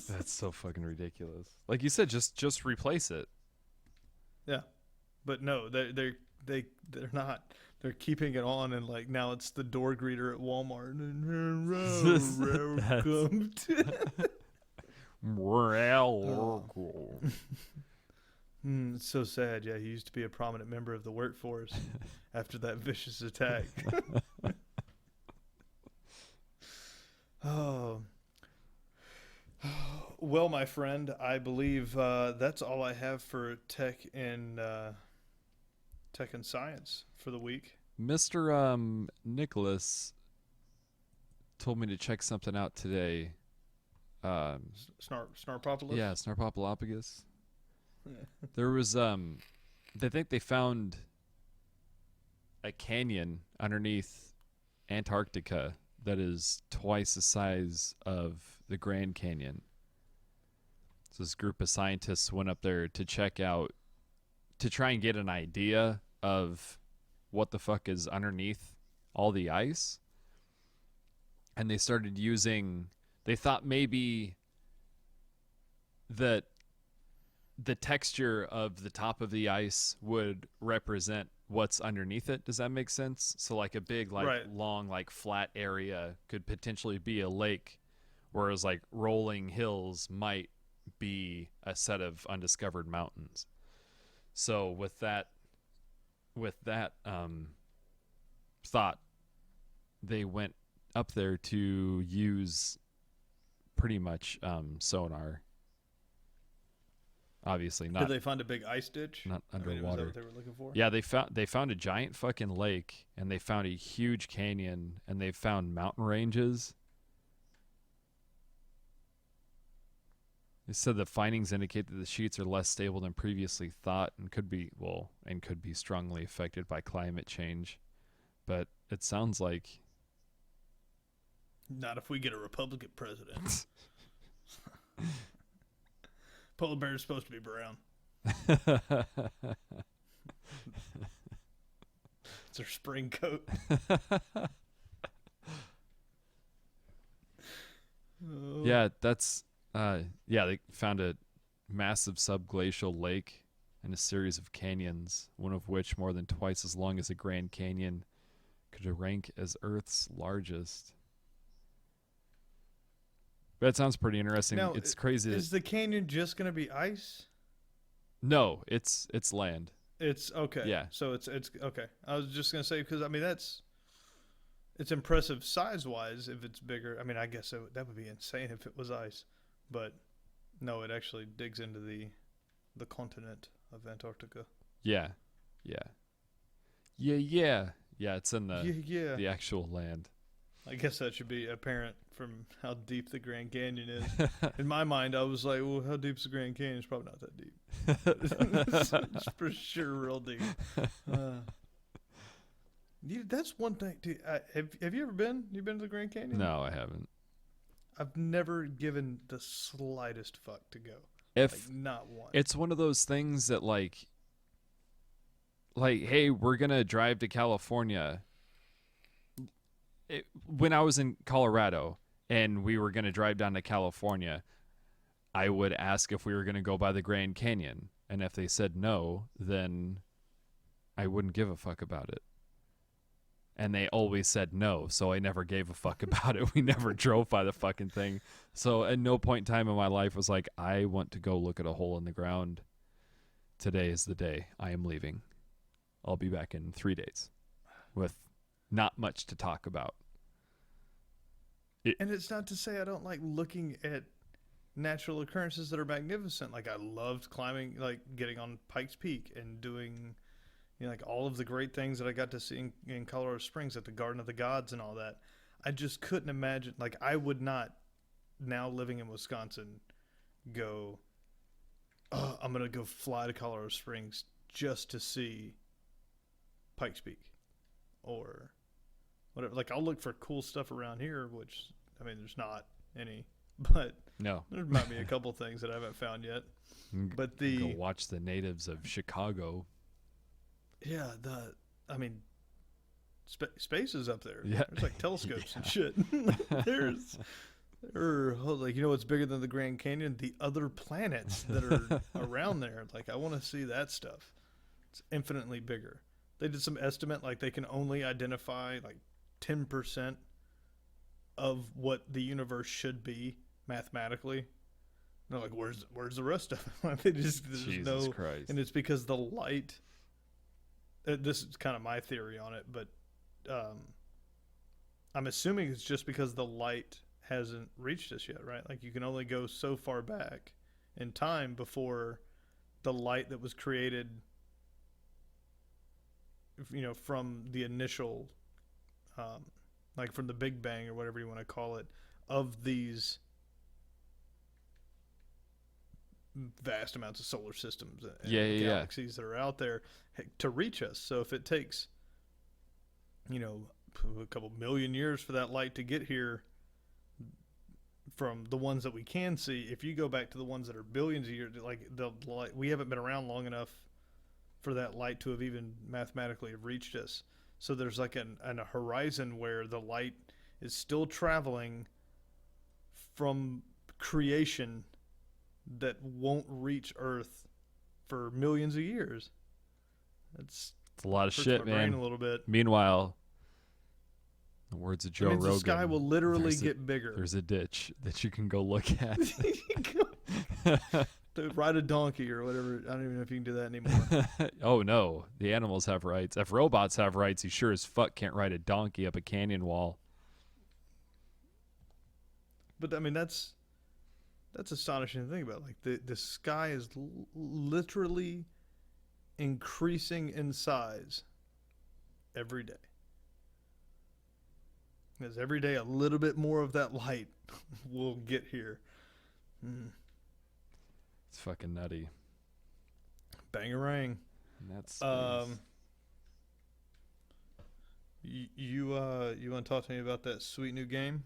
That's so fucking ridiculous. Like you said, just replace it. Yeah, but no, they're not. They're keeping it on, and like now it's the door greeter at Walmart. Welcome to. It's so sad. Yeah, he used to be a prominent member of the workforce after that vicious attack. Oh. Well, my friend, I believe that's all I have for tech and science for the week. Mr. Nicholas told me to check something out today. Snarpopolis? Yeah, Snarpopolopagus. There was they think they found a canyon underneath Antarctica that is twice the size of the Grand Canyon. So this group of scientists went up there to check out, to try and get an idea of what the fuck is underneath all the ice. And they started using, they thought maybe that the texture of the top of the ice would represent what's underneath it. Does that make sense? So like a big, like Right. long, like flat area could potentially be a lake, whereas like rolling hills might be a set of undiscovered mountains. So with that thought, they went up there to use pretty much sonar. Obviously Did not they find a big ice ditch? not I mean, was that underwater. what they were looking for? Yeah, they found a giant fucking lake, and they found a huge canyon, and they found mountain ranges. They said the findings indicate that the sheets are less stable than previously thought and could be strongly affected by climate change. But it sounds like Not if we get a Republican president. Polar bear is supposed to be brown. It's their spring coat. Oh. yeah, that's they found a massive subglacial lake and a series of canyons, one of which more than twice as long as the Grand Canyon, could rank as Earth's largest. That sounds pretty interesting. Now, It's crazy. Is the canyon just going to be ice? No, it's land. It's okay. Yeah. So it's okay. I was just going to say, because I mean it's impressive size wise if it's bigger. I mean, I guess that would be insane if it was ice, but no, it actually digs into the continent of Antarctica. Yeah. It's in Yeah. the actual land. I guess that should be apparent from how deep the Grand Canyon is. In my mind, I was like, well, how deep's the Grand Canyon? It's probably not that deep. It's for sure real deep. That's one thing, dude. Have you ever been? You been to the Grand Canyon? No, I haven't. I've never given the slightest fuck to go. If Not one. it's one of those things that like hey, we're gonna drive to California. When I was in Colorado and we were gonna drive down to California, I would ask if we were gonna go by the Grand Canyon, and if they said no, then I wouldn't give a fuck about it. And they always said no, so I never gave a fuck about it. We never drove by the fucking thing. So at no point in time in my life was like, I want to go look at a hole in the ground. Today is the day I am leaving. I'll be back in 3 days with not much to talk about. And it's not to say I don't like looking at natural occurrences that are magnificent. Like I loved climbing, like getting on Pikes Peak and doing, like all of the great things that I got to see in Colorado Springs at the Garden of the Gods and all that. I just couldn't imagine, like I would not, now living in Wisconsin, go, oh, I'm going to go fly to Colorado Springs just to see Pikes Peak or whatever. Like I'll look for cool stuff around here, which, I mean, there's not any, but No. there might be a couple things that I haven't found yet. But Go watch the natives of Chicago. Yeah, space is up there. Yeah. There's like telescopes and shit. There's like, what's bigger than the Grand Canyon? The other planets that are around there. Like I want to see that stuff. It's infinitely bigger. They did some estimate, like they can only identify like 10% of what the universe should be mathematically. They're like, where's the rest of it? Like they just there's Jesus Christ. and it's because the light. This is kind of my theory on it, but I'm assuming it's just because the light hasn't reached us yet, right? Like you can only go so far back in time before the light that was created, from the initial, like from the Big Bang or whatever you want to call it, of these vast amounts of solar systems and galaxies that are out there to reach us. So if it takes, a couple million years for that light to get here from the ones that we can see, if you go back to the ones that are billions of years, like the light, we haven't been around long enough for that light to have even mathematically reached us. So there's like a horizon where the light is still traveling from creation that won't reach Earth for millions of years. It's a lot of hurts shit, my brain man. a little bit. Meanwhile, the words of Joe That means Rogan. the sky will literally there's get bigger. There's a ditch that you can go look at. To ride a donkey or whatever. I don't even know if you can do that anymore. Oh no, the animals have rights. If robots have rights, you sure as fuck can't ride a donkey up a canyon wall. But I mean, that's astonishing to think about. Like the sky is literally increasing in size every day. Because every day a little bit more of that light will get here. It's fucking nutty. Bangarang. And that's You want to talk to me about that sweet new game?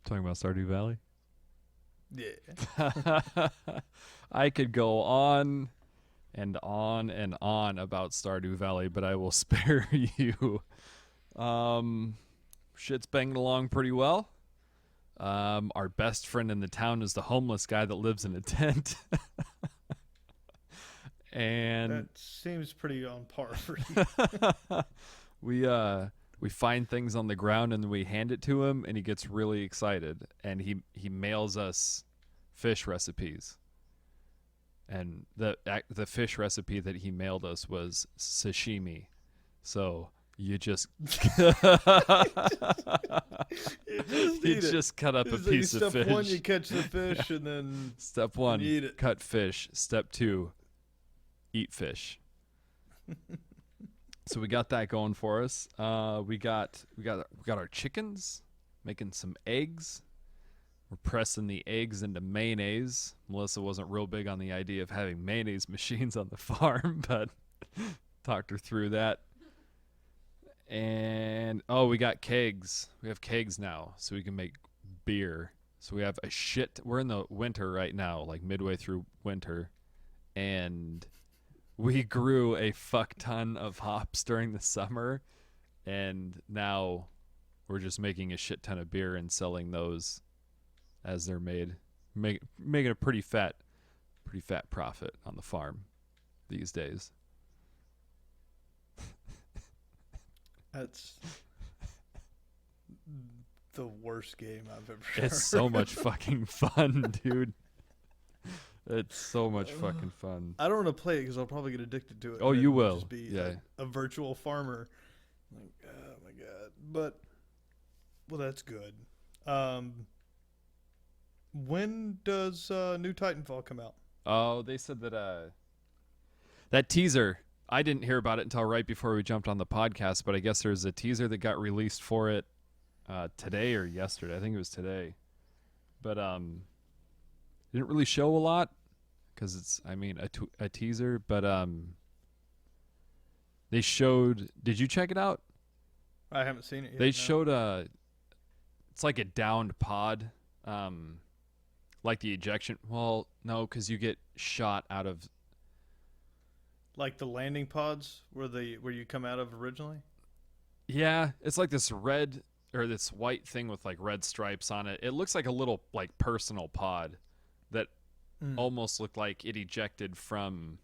talking about Stardew Valley. Yeah. I could go on and on and on about Stardew Valley, but I will spare you. Shit's banging along pretty well. Our best friend in the town is the homeless guy that lives in a tent. And That seems pretty on par for you. we find things on the ground and we hand it to him and he gets really excited and he mails us fish recipes. And the fish recipe that he mailed us was sashimi. So you just you just cut up a It's like piece of fish. Step one, you catch the fish, and then Step one, you eat it. cut fish. Step two, eat fish. So we got that going for us. We got our chickens, making some eggs. We're pressing the eggs into mayonnaise. Melissa wasn't real big on the idea of having mayonnaise machines on the farm, but talked her through that. And we got kegs. We have kegs now, so we can make beer. So we have we're in the winter right now, like midway through winter, and we grew a fuck ton of hops during the summer, and now we're just making a shit ton of beer and selling those as they're made, making a pretty fat profit on the farm these days. That's the worst game I've ever It's heard. so much fucking fun, dude. It's so much fucking fun. I don't want to play it because I'll probably get addicted to it. Oh, and you then will. Just be Yeah. a virtual farmer. Like, oh my god. But, well, that's good. When does new Titanfall come out? Oh, they said that that teaser. I didn't hear about it until right before we jumped on the podcast, but I guess there's a teaser that got released for it today or yesterday. I think it was today. But didn't really show a lot because it's, I mean, a teaser. But they showed. Did you check it out? I haven't seen it yet. They no. showed it's like a downed pod, like the ejection. Well, no, because you get shot out of. Like the landing pods where you come out of originally? Yeah, it's like this red or this white thing with like red stripes on it. It looks like a little like personal pod that almost looked like it ejected from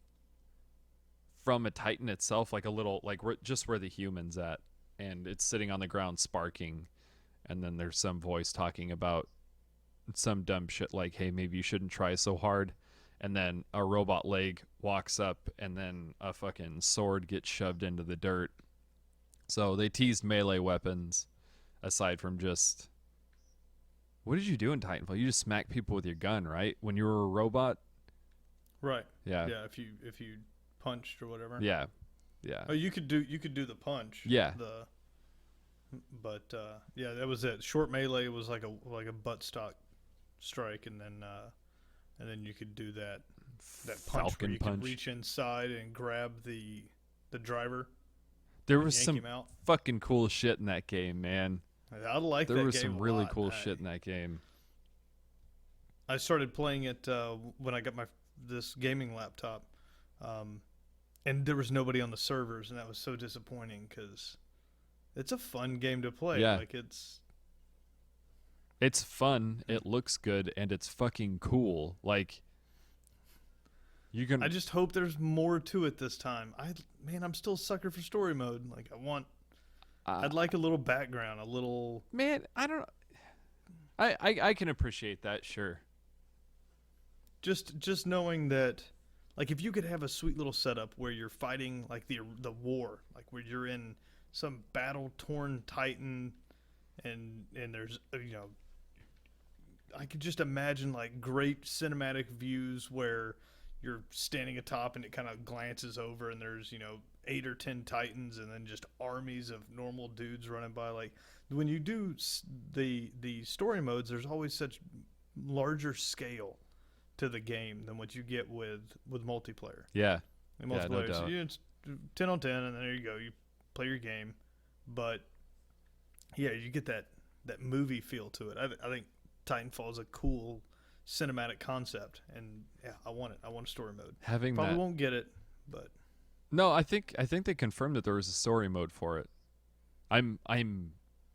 a Titan itself, like a little like just where the human's at, and it's sitting on the ground sparking, and then there's some voice talking about some dumb shit like, hey, maybe you shouldn't try so hard. And then a robot leg walks up, and then a fucking sword gets shoved into the dirt. So they teased melee weapons, aside from just... What did you do in Titanfall? You just smack people with your gun, right? When you were a robot? Right. Yeah. Yeah, if you punched or whatever. Yeah. Yeah. Oh, you could do the punch. Yeah. But that was it. Short melee was like a buttstock strike, and then you could do that punch Falcon where you punch. could reach inside and grab the driver. There and was yank some him out. fucking cool shit in that game, man. I like that There game. was some a really lot. cool shit in that game. I started playing it when I got this gaming laptop, and there was nobody on the servers, and that was so disappointing because it's a fun game to play. Yeah. Like it's fun, it looks good, and it's fucking cool. Like, you can. I just hope there's more to it this time. I'm still a sucker for story mode. Like I'd like a little background, a little. Man, I don't. I can appreciate that, sure. Just knowing that, like, if you could have a sweet little setup where you're fighting like the war, like where you're in some battle torn Titan, and there's I could just imagine like great cinematic views where you're standing atop and it kind of glances over and there's 8 or 10 Titans and then just armies of normal dudes running by. Like when you do the story modes, there's always such larger scale to the game than what you get with multiplayer. Yeah. In Yeah, no multiplayer, doubt. it's 10 on 10, and then there you go. You play your game, but yeah, you get that movie feel to it. I think Titanfall is a cool cinematic concept, and yeah, I want it. I want a story mode. Having Probably that. won't get it, but No, I think they confirmed that there was a story mode for it. I'm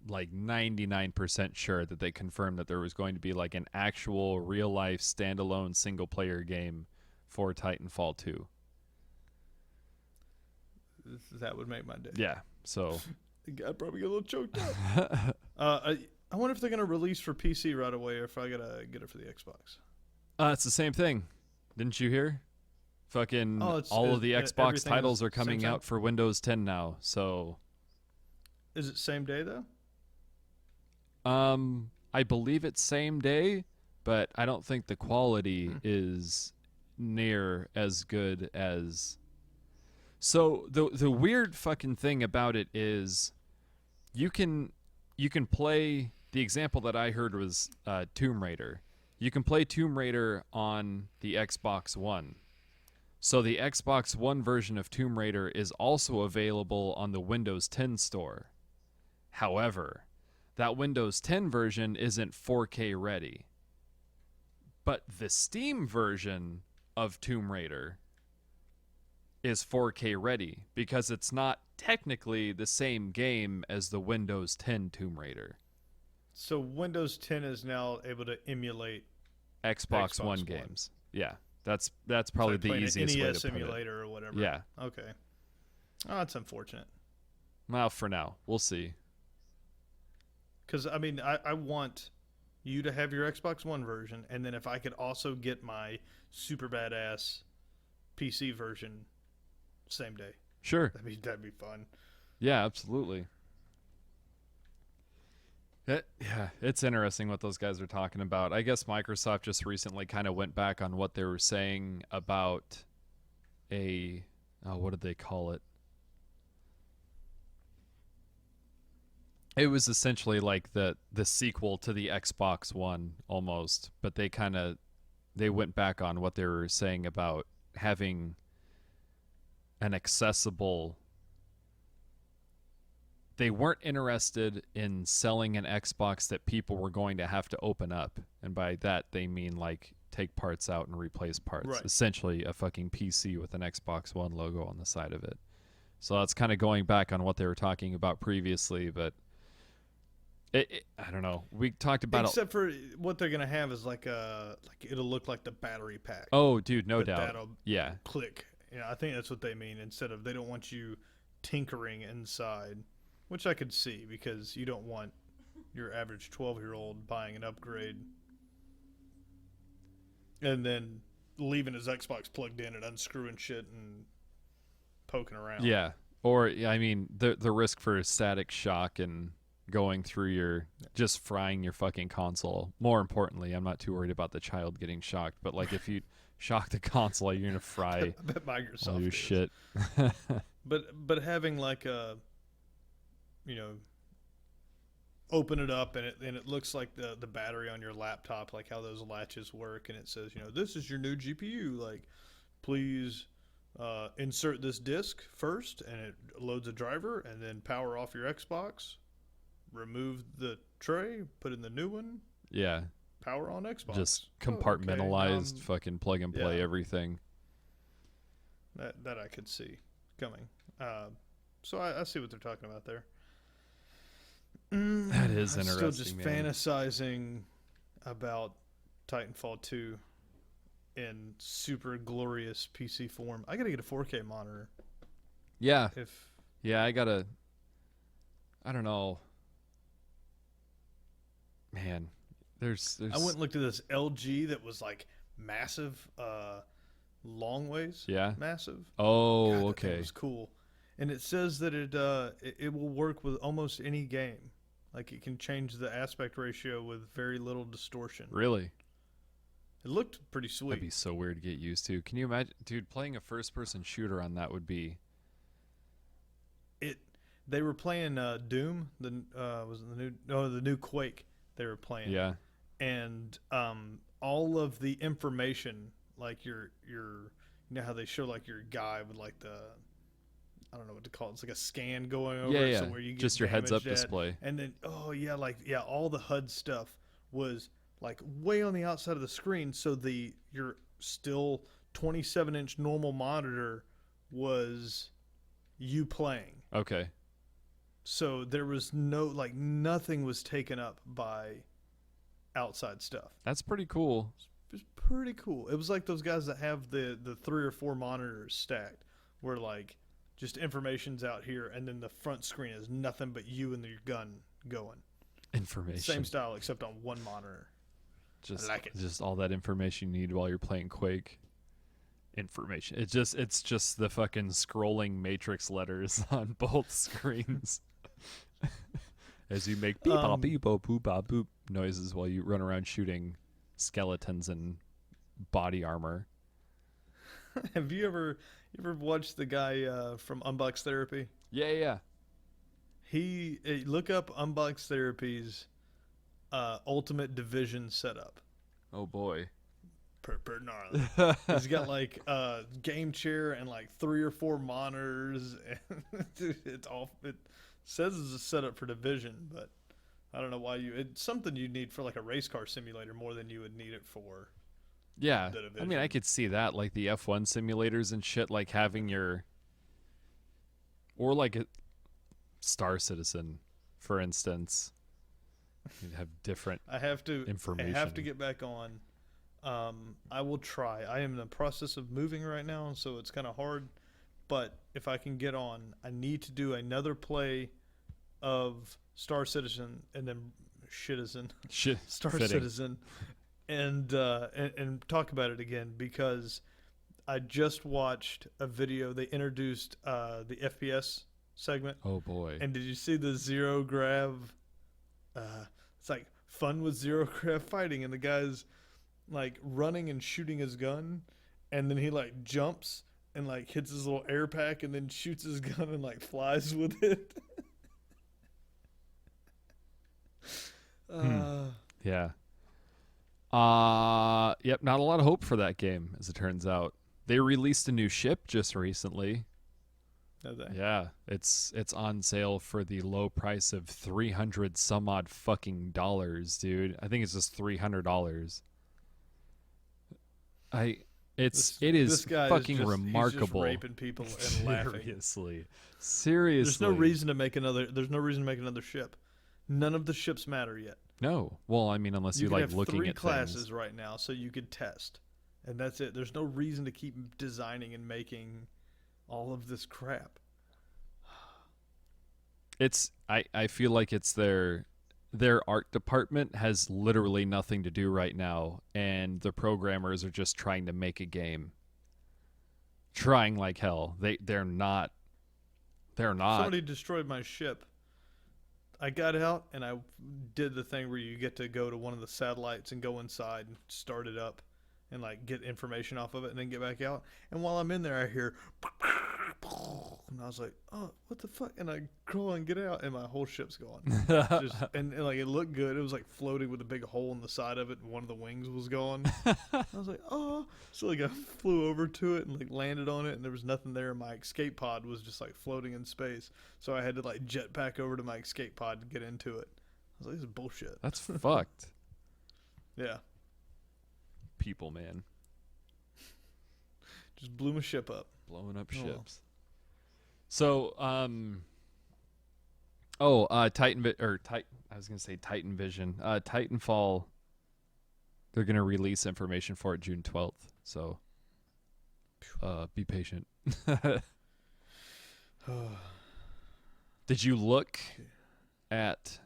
like 99% sure that they confirmed that there was going to be like an actual real life standalone single player game for Titanfall 2. that would make my day. Yeah. So I'd probably get a little choked up. I wonder if they're gonna release for PC right away, or if I gotta get it for the Xbox. it's the same thing. Didn't you hear? Fucking all of the Xbox everything titles is are coming same time? out for Windows 10 now. So Is it same day though? I believe it's same day, but I don't think the quality is near as good as. So the weird fucking thing about it is, you can play. The example that I heard was Tomb Raider. You can play Tomb Raider on the Xbox One. So the Xbox One version of Tomb Raider is also available on the Windows 10 store. However, that Windows 10 version isn't 4K ready. But the Steam version of Tomb Raider is 4K ready because it's not technically the same game as the Windows 10 Tomb Raider. So Windows 10 is now able to emulate Xbox One games. Yeah. That's probably like the playing an easiest way to NES put it. emulator or whatever. Yeah. Okay. Oh, that's unfortunate. Well, for now, we'll see. Because I want you to have your Xbox One version, and then if I could also get my super badass PC version same day, Sure. that'd be fun. Yeah, absolutely. Yeah, it's interesting what those guys are talking about. I guess Microsoft just recently kind of went back on what they were saying about what did they call it? It was essentially like the sequel to the Xbox One almost, but they went back on what they were saying about having an accessible. They weren't interested in selling an Xbox that people were going to have to open up. And by that, they mean like take parts out and replace parts. Right. Essentially a fucking PC with an Xbox One logo on the side of it. So that's kind of going back on what they were talking about previously, but I don't know. We talked about Except for what they're gonna have is like it'll look like the battery pack. Oh, dude, no But doubt. that'll Yeah. click. I think that's what they mean. Instead of, they don't want you tinkering inside, which I could see, because you don't want your average 12-year-old buying an upgrade and then leaving his Xbox plugged in and unscrewing shit and poking around. Yeah. Or I mean, the risk for static shock and going through just frying your fucking console. More importantly, I'm not too worried about the child getting shocked, but like if you shock the console, you're gonna fry I bet Microsoft all your is. shit. But having like open it up and it looks like the battery on your laptop, like how those latches work, and it says, this is your new GPU, like, please insert this disk first, and it loads a driver, and then power off your Xbox, remove the tray, put in the new one, Yeah. power on Xbox. Just Oh, okay, compartmentalized fucking plug and play yeah. everything. that I could see coming. So I see what they're talking about there. That is I'm interesting, still just man. fantasizing about Titanfall 2 in super glorious PC form. I gotta get a 4K monitor. Yeah. If Yeah, I don't know. Man, there's I went and looked at this LG that was like massive, long ways. Yeah. Massive. Oh, God, that okay. thing was cool. And it says that it will work with almost any game. Like it can change the aspect ratio with very little distortion. Really? It looked pretty That'd be sweet. so weird to get used to. Can you imagine, dude, playing a first-person shooter on that would be. They were playing Doom. Was it the new Quake they were playing. Yeah. And all of the information, like your you know how they show like your guy with like the, I don't know what to call it. It's like a scan going over Yeah, it, yeah. so where you get Just your heads-up damaged at. display. And then all the HUD stuff was like way on the outside of the screen, so your still 27-inch normal monitor was you playing. Okay. So there was nothing was taken up by outside stuff. That's pretty cool. It was pretty cool. It was like those guys that have the 3 or 4 monitors stacked, where like just information's out here, and then the front screen is nothing but you and your gun going. Information. Same style, except on one monitor. Just, I like it. Just all that information you need while you're playing Quake. Information. It's just the fucking scrolling matrix letters on both screens. As you make beep bop beep boop boop bop boop noises while you run around shooting skeletons and body armor. Have you ever watched the guy from Unbox Therapy? Yeah. Look up Unbox Therapy's Ultimate Division setup. Oh boy. Per gnarly. He's got like a game chair and like 3 or 4 monitors. And it says it's a setup for Division, but I don't know why it's something you need for like a race car simulator more than you would need it for. Yeah. The I mean, Division. I could see that, like the F1 simulators and shit, like having or like a Star Citizen, for instance. You'd have different information. I have to get back on. I will try. I am in the process of moving right now, so it's kind of hard. But if I can get on, I need to do another play of Star Citizen and then Star fitting. Citizen, and talk about it again, because I just watched a video. They introduced the FPS segment. Oh boy. And did you see the zero grav? It's like fun with zero grav fighting, and the guy's like running and shooting his gun, and then he like jumps and like hits his little air pack and then shoots his gun and like flies with it. Yeah. Yep, not a lot of hope for that game, as it turns out. They released a new ship just recently. Yeah, it's on sale for the low price of $300 some odd fucking dollars, dude. I think it's just $300. It is fucking remarkable. He's just raping people and laughing. Seriously. There's no reason to make another ship. None of the ships matter yet. No. Well, I mean, unless you like have looking 3 at classes things. right now, so you could test, and that's it. There's no reason to keep designing and making all of this crap. I feel like it's their art department has literally nothing to do right now, and the programmers are just trying to make a game. Trying like hell. They're not. Somebody destroyed my ship. I got out and I did the thing where you get to go to one of the satellites and go inside and start it up and like get information off of it and then get back out. And while I'm in there, I hear, and I was like, "Oh, what the fuck?" And I crawl and get out, and my whole ship's gone. And like it looked good. It was like floating with a big hole in the side of it, and one of the wings was gone. I was like, "Oh!" So like I flew over to it and like landed on it, and there was nothing there. My escape pod was just like floating in space. So I had to like jetpack over to my escape pod to get into it. I was like, "This is bullshit." That's fucked. Yeah. People, man. Just blew my ship up. Blowing up Oh, well. ships. So, I was gonna say Titan Vision. Titanfall. They're gonna release information for it June 12th. So, be patient. Did you look at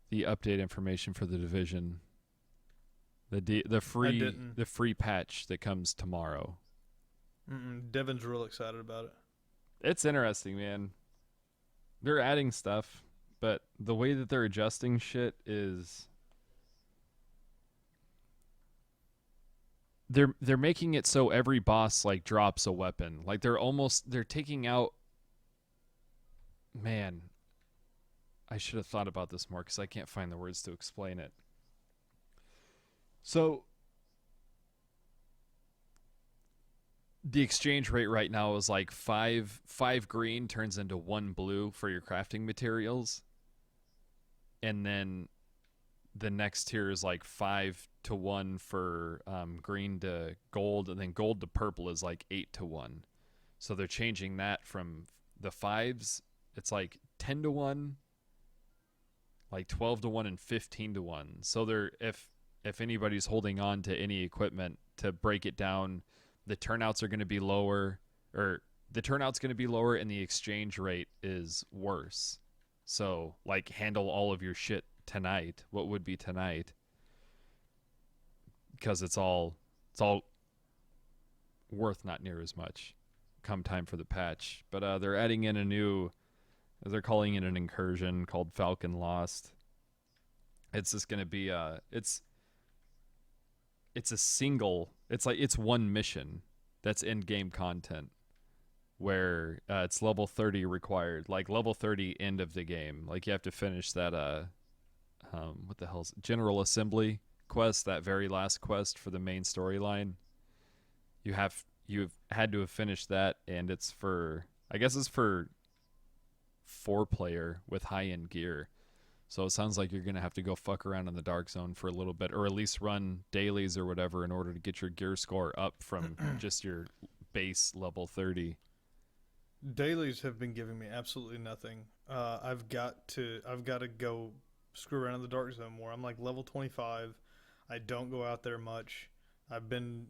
the update information for the Division? The free patch that comes tomorrow. Devin's real excited about it. It's interesting, man. They're adding stuff, but the way that they're adjusting shit is they're making it so every boss like drops a weapon. Like they're taking out. Man, I should have thought about this more because I can't find the words to explain it. So the exchange rate right now is like five green turns into 1 blue for your crafting materials, and then the next tier is like 5-1 for green to gold, and then gold to purple is like 8-1. So they're changing that from the 5s. It's like 10-1, like 12-1, and 15-1. So they're if anybody's holding on to any equipment to break it down, the turnouts are going to be lower, or the turnout's going to be lower, and the exchange rate is worse. So like handle all of your shit tonight. What would be tonight? Because it's all worth not near as much come time for the patch. But they're adding in a new. They're calling it an incursion called Falcon Lost. It's just going to be it's a single. It's one mission that's in-game content where it's level 30 required, like level 30 end of the game. Like you have to finish that what the hell's General Assembly quest, that very last quest for the main storyline. You've had to have finished that, and it's for, I guess it's for 4-player with high-end gear. So it sounds like you're going to have to go fuck around in the Dark Zone for a little bit, or at least run dailies or whatever in order to get your gear score up from just your base level 30. Dailies have been giving me absolutely nothing. I've got to go screw around in the Dark Zone more. I'm like level 25. I don't go out there much. I've been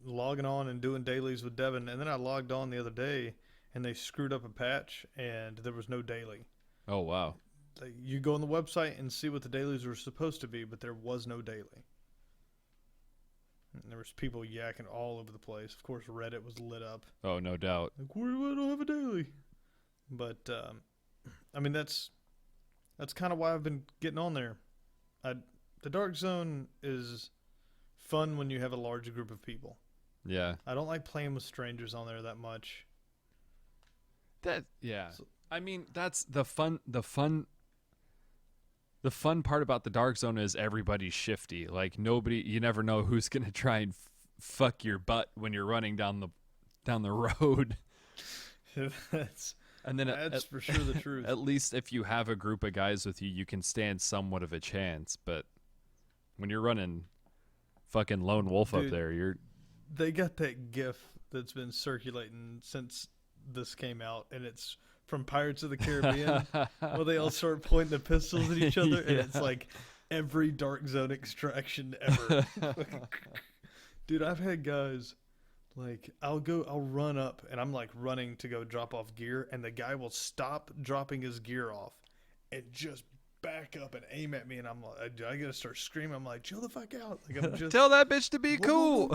logging on and doing dailies with Devin, and then I logged on the other day and they screwed up a patch and there was no daily. Oh wow. Like, you go on the website and see what the dailies were supposed to be, but there was no daily. And there was people yakking all over the place. Of course, Reddit was lit up. Oh, no doubt. Like, where do I don't have a daily? But I mean, that's kind of why I've been getting on there. The Dark Zone is fun when you have a large group of people. Yeah. I don't like playing with strangers on there that much. I mean, that's the fun part about the Dark Zone is everybody's shifty. Like you never know who's going to try and fuck your butt when you're running down the road. That's for sure the truth. At least if you have a group of guys with you, you can stand somewhat of a chance. But when you're running fucking lone wolf up there, they got that GIF that's been circulating since this came out, and it's from Pirates of the Caribbean, where they all start pointing the pistols at each other, and it's like every Dark Zone extraction ever. Dude, I've had guys, like, I'll run up, and I'm like running to go drop off gear, and the guy will stop dropping his gear off and just back up and aim at me, and I'm like, I gotta start screaming. I'm like, chill the fuck out. Like, I'm just tell that bitch to be cool.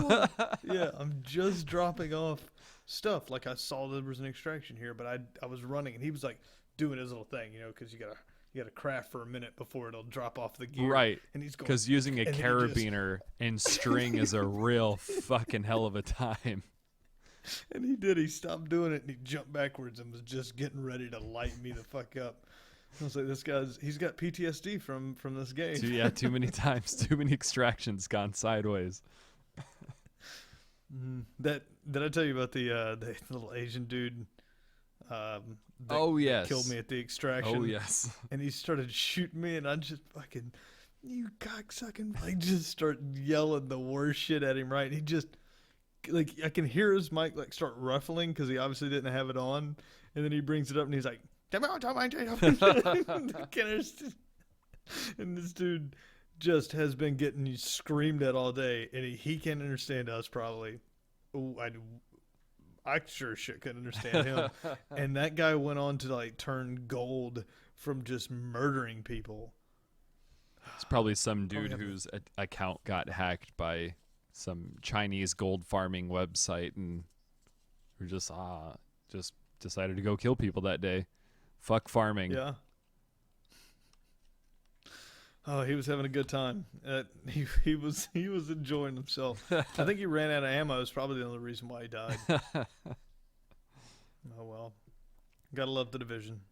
Yeah, I'm just dropping off stuff. Like, I saw there was an extraction here, but I was running, and he was like doing his little thing, because you gotta craft for a minute before it'll drop off the gear. Right. And he's going, because using a carabiner and string is a real fucking hell of a time. And he did. He stopped doing it, and he jumped backwards and was just getting ready to light me the fuck up. I was like, he's got PTSD from this game. Too many times, too many extractions gone sideways. Did I tell you about the little Asian dude? Yes, killed me at the extraction. Oh yes, and he started shooting me, and I just fucking, you cocksucking, like, just start yelling the worst shit at him. Right, and he just like I can hear his mic like start ruffling because he obviously didn't have it on, and then he brings it up and he's like, and this dude just has been getting screamed at all day, and he can't understand us probably. Ooh, I sure shit couldn't understand him. And that guy went on to like turn gold from just murdering people. It's probably some dude Probably whose account got hacked by some Chinese gold farming website, and who just decided to go kill people that day. Fuck farming. Yeah. Oh, he was having a good time. He was enjoying himself. I think he ran out of ammo. Is probably the only reason why he died. Oh well, gotta love the Division.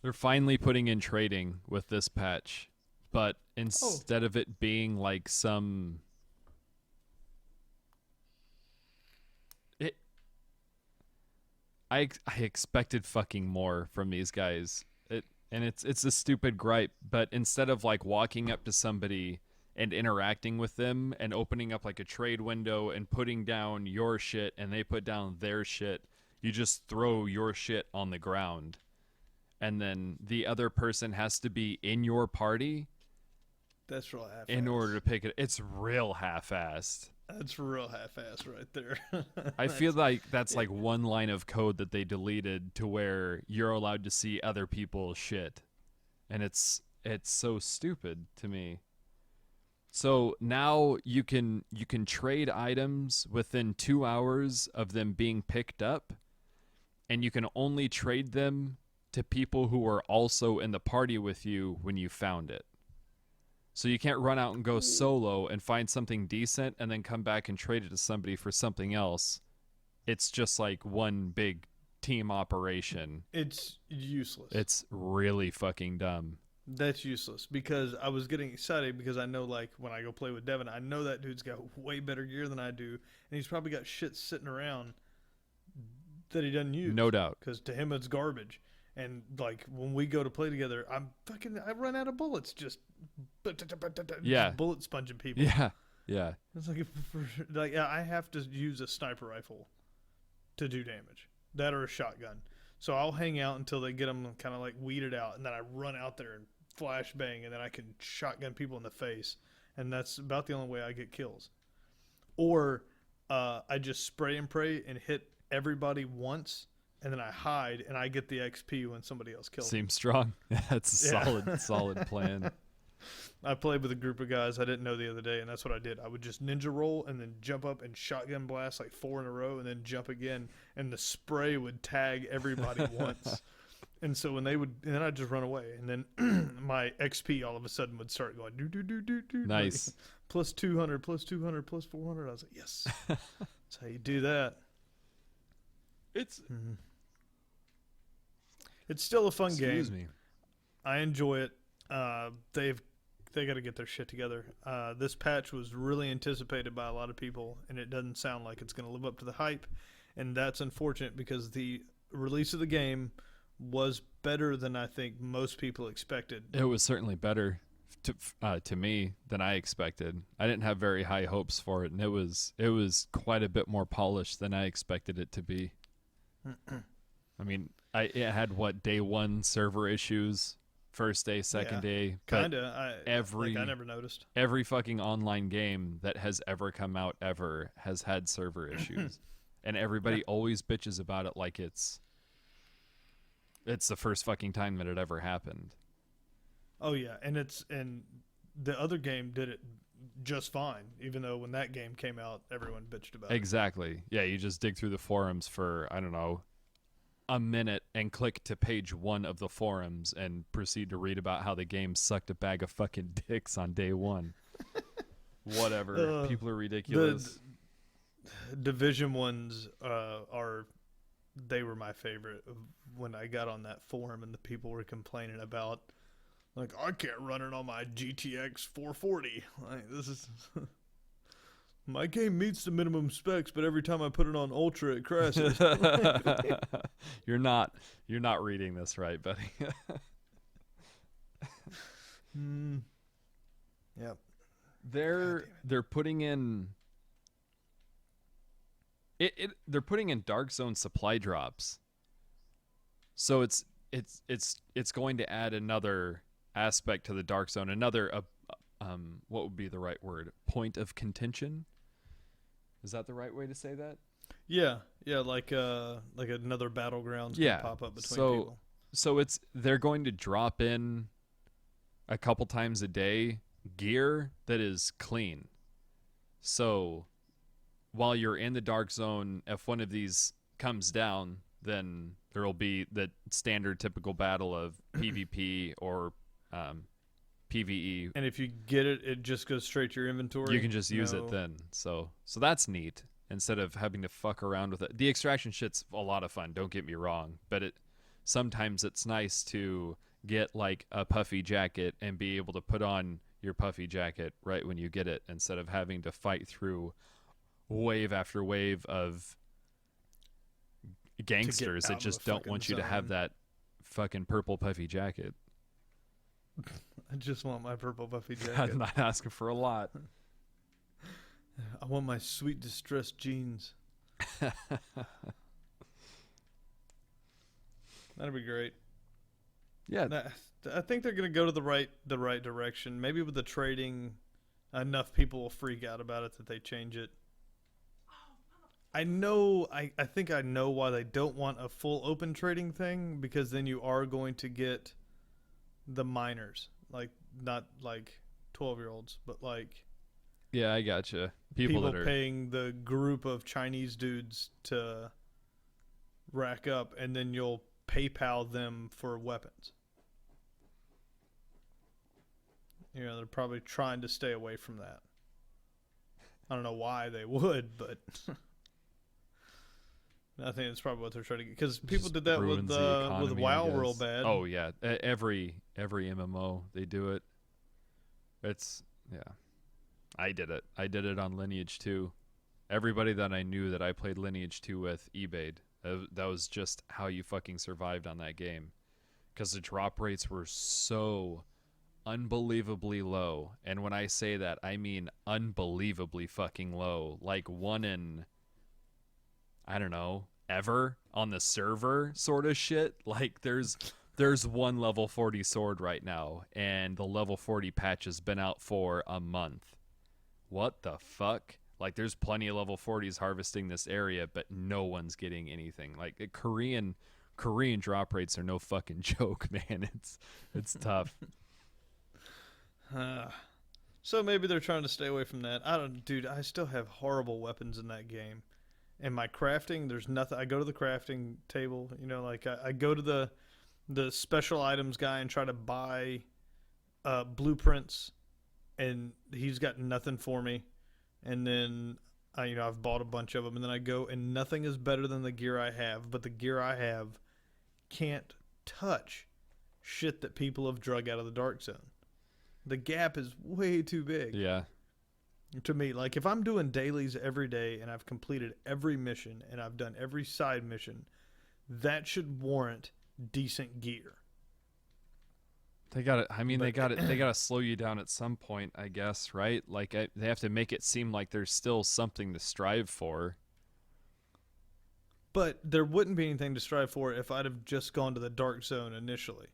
They're finally putting in trading with this patch, but instead of it being like some I expected fucking more from these guys. And it's a stupid gripe, but instead of like walking up to somebody and interacting with them and opening up like a trade window and putting down your shit and they put down their shit, you just throw your shit on the ground. And then the other person has to be in your party That's real half-assed. in order to pick it. It's real half-assed. That's real half-assed right there. I feel like that's like one line of code that they deleted to where you're allowed to see other people's shit. And it's so stupid to me. So now you can trade items within 2 hours of them being picked up, and you can only trade them to people who are also in the party with you when you found it. So you can't run out and go solo and find something decent and then come back and trade it to somebody for something else. It's just like one big team operation. It's useless. It's really fucking dumb. That's useless because I was getting excited because I know like when I go play with Devin, I know that dude's got way better gear than I do, and he's probably got shit sitting around that he doesn't use. No doubt. Because to him it's garbage. And like when we go to play together, I run out of bullets just bullet sponging people. Yeah. It's like I have to use a sniper rifle to do damage, that or a shotgun. So I'll hang out until they get them kind of like weeded out, and then I run out there and flashbang, and then I can shotgun people in the face, and that's about the only way I get kills. Or I just spray and pray and hit everybody once, and then I hide, and I get the XP when somebody else kills me. Seems strong. That's a solid plan. I played with a group of guys I didn't know the other day, and that's what I did. I would just ninja roll and then jump up and shotgun blast like 4 in a row and then jump again, and the spray would tag everybody once. And so when they would, and then I'd just run away, and then my XP all of a sudden would start going do. Nice. Like, plus 200, plus 200, plus 400. I was like, yes. That's how you do that. It's still a fun game. Excuse me. I enjoy it. They got to get their shit together. This patch was really anticipated by a lot of people, and it doesn't sound like it's going to live up to the hype, and that's unfortunate because the release of the game was better than I think most people expected. It was certainly better to me than I expected. I didn't have very high hopes for it, and it was quite a bit more polished than I expected it to be. I mean, it had day one server issues. First day, second day. Kinda. I never noticed. Every fucking online game that has ever come out ever has had server issues. And everybody always bitches about it like it's the first fucking time that it ever happened. Oh yeah, and the other game did it just fine, even though when that game came out, everyone bitched about it. Exactly. Yeah, you just dig through the forums for, I don't know, a minute and click to page 1 of the forums and proceed to read about how the game sucked a bag of fucking dicks on day 1. Whatever. People are ridiculous. The Division ones they were my favorite. When I got on that forum and the people were complaining about, like, I can't run it on my GTX 440. Like, this is my game meets the minimum specs, but every time I put it on ultra, it crashes. You're not reading this right, buddy. Yep. They're putting in they're putting in Dark Zone supply drops, so it's going to add another aspect to the Dark Zone, another what would be the right word? Point of contention. Is that the right way to say that? Yeah, yeah, like another battleground's Yeah. gonna pop up between So people. so they're going to drop in a couple times a day gear that is clean. So while you're in the Dark Zone, if one of these comes down, then there'll be the standard typical battle of PvP or PvE. And if you get it, it just goes straight to your inventory. You can just use it No. then. So that's neat. Instead of having to fuck around with it, the extraction shit's a lot of fun. Don't get me wrong, but sometimes it's nice to get like a puffy jacket and be able to put on your puffy jacket right when you get it, instead of having to fight through wave after wave of gangsters out that of just the don't fucking want you to have zone. that fucking purple puffy jacket. I just want my purple buffy I'm jacket. not asking for a lot. I want my sweet distressed jeans. That'd be great. Yeah, Nah, I think they're gonna go to the right direction. Maybe with the trading, enough people will freak out about it that they change it. I know. I think I know why they don't want a full open trading thing, because then you are going to get the minors, like not like 12-year-olds, but like yeah, I gotcha. People that are paying the group of Chinese dudes to rack up, and then you'll PayPal them for weapons. You know, they're probably trying to stay away from that. I don't know why they would, but I think that's probably what they're trying to get. Because people just did that ruins with the economy, I WoW real guess. bad. Oh yeah, every MMO they do it. It's yeah. I did it. I did it on Lineage 2. Everybody that I knew that I played Lineage 2 with eBayed. That was just how you fucking survived on that game, because the drop rates were so unbelievably low. And when I say that, I mean unbelievably fucking low. Like one in, I don't know, ever on the server sort of shit. Like there's one level 40 sword right now, and the level 40 patch has been out for a month. What the fuck? Like there's plenty of level 40s harvesting this area, but no one's getting anything. Like Korean drop rates are no fucking joke, man. It's tough. So maybe they're trying to stay away from that. I don't, dude. I still have horrible weapons in that game. And my crafting, there's nothing. I go to the crafting table, you know, like I go to the special items guy and try to buy blueprints, and he's got nothing for me. And then I've bought a bunch of them, and then I go, and nothing is better than the gear I have. But the gear I have can't touch shit that people have drug out of the Dark Zone. The gap is way too big. Yeah. To me, like if I'm doing dailies every day and I've completed every mission and I've done every side mission, that should warrant decent gear. They got it. I mean, they got it. They got to slow you down at some point, I guess, right? Like they have to make it seem like there's still something to strive for. But there wouldn't be anything to strive for if I'd have just gone to the Dark Zone initially.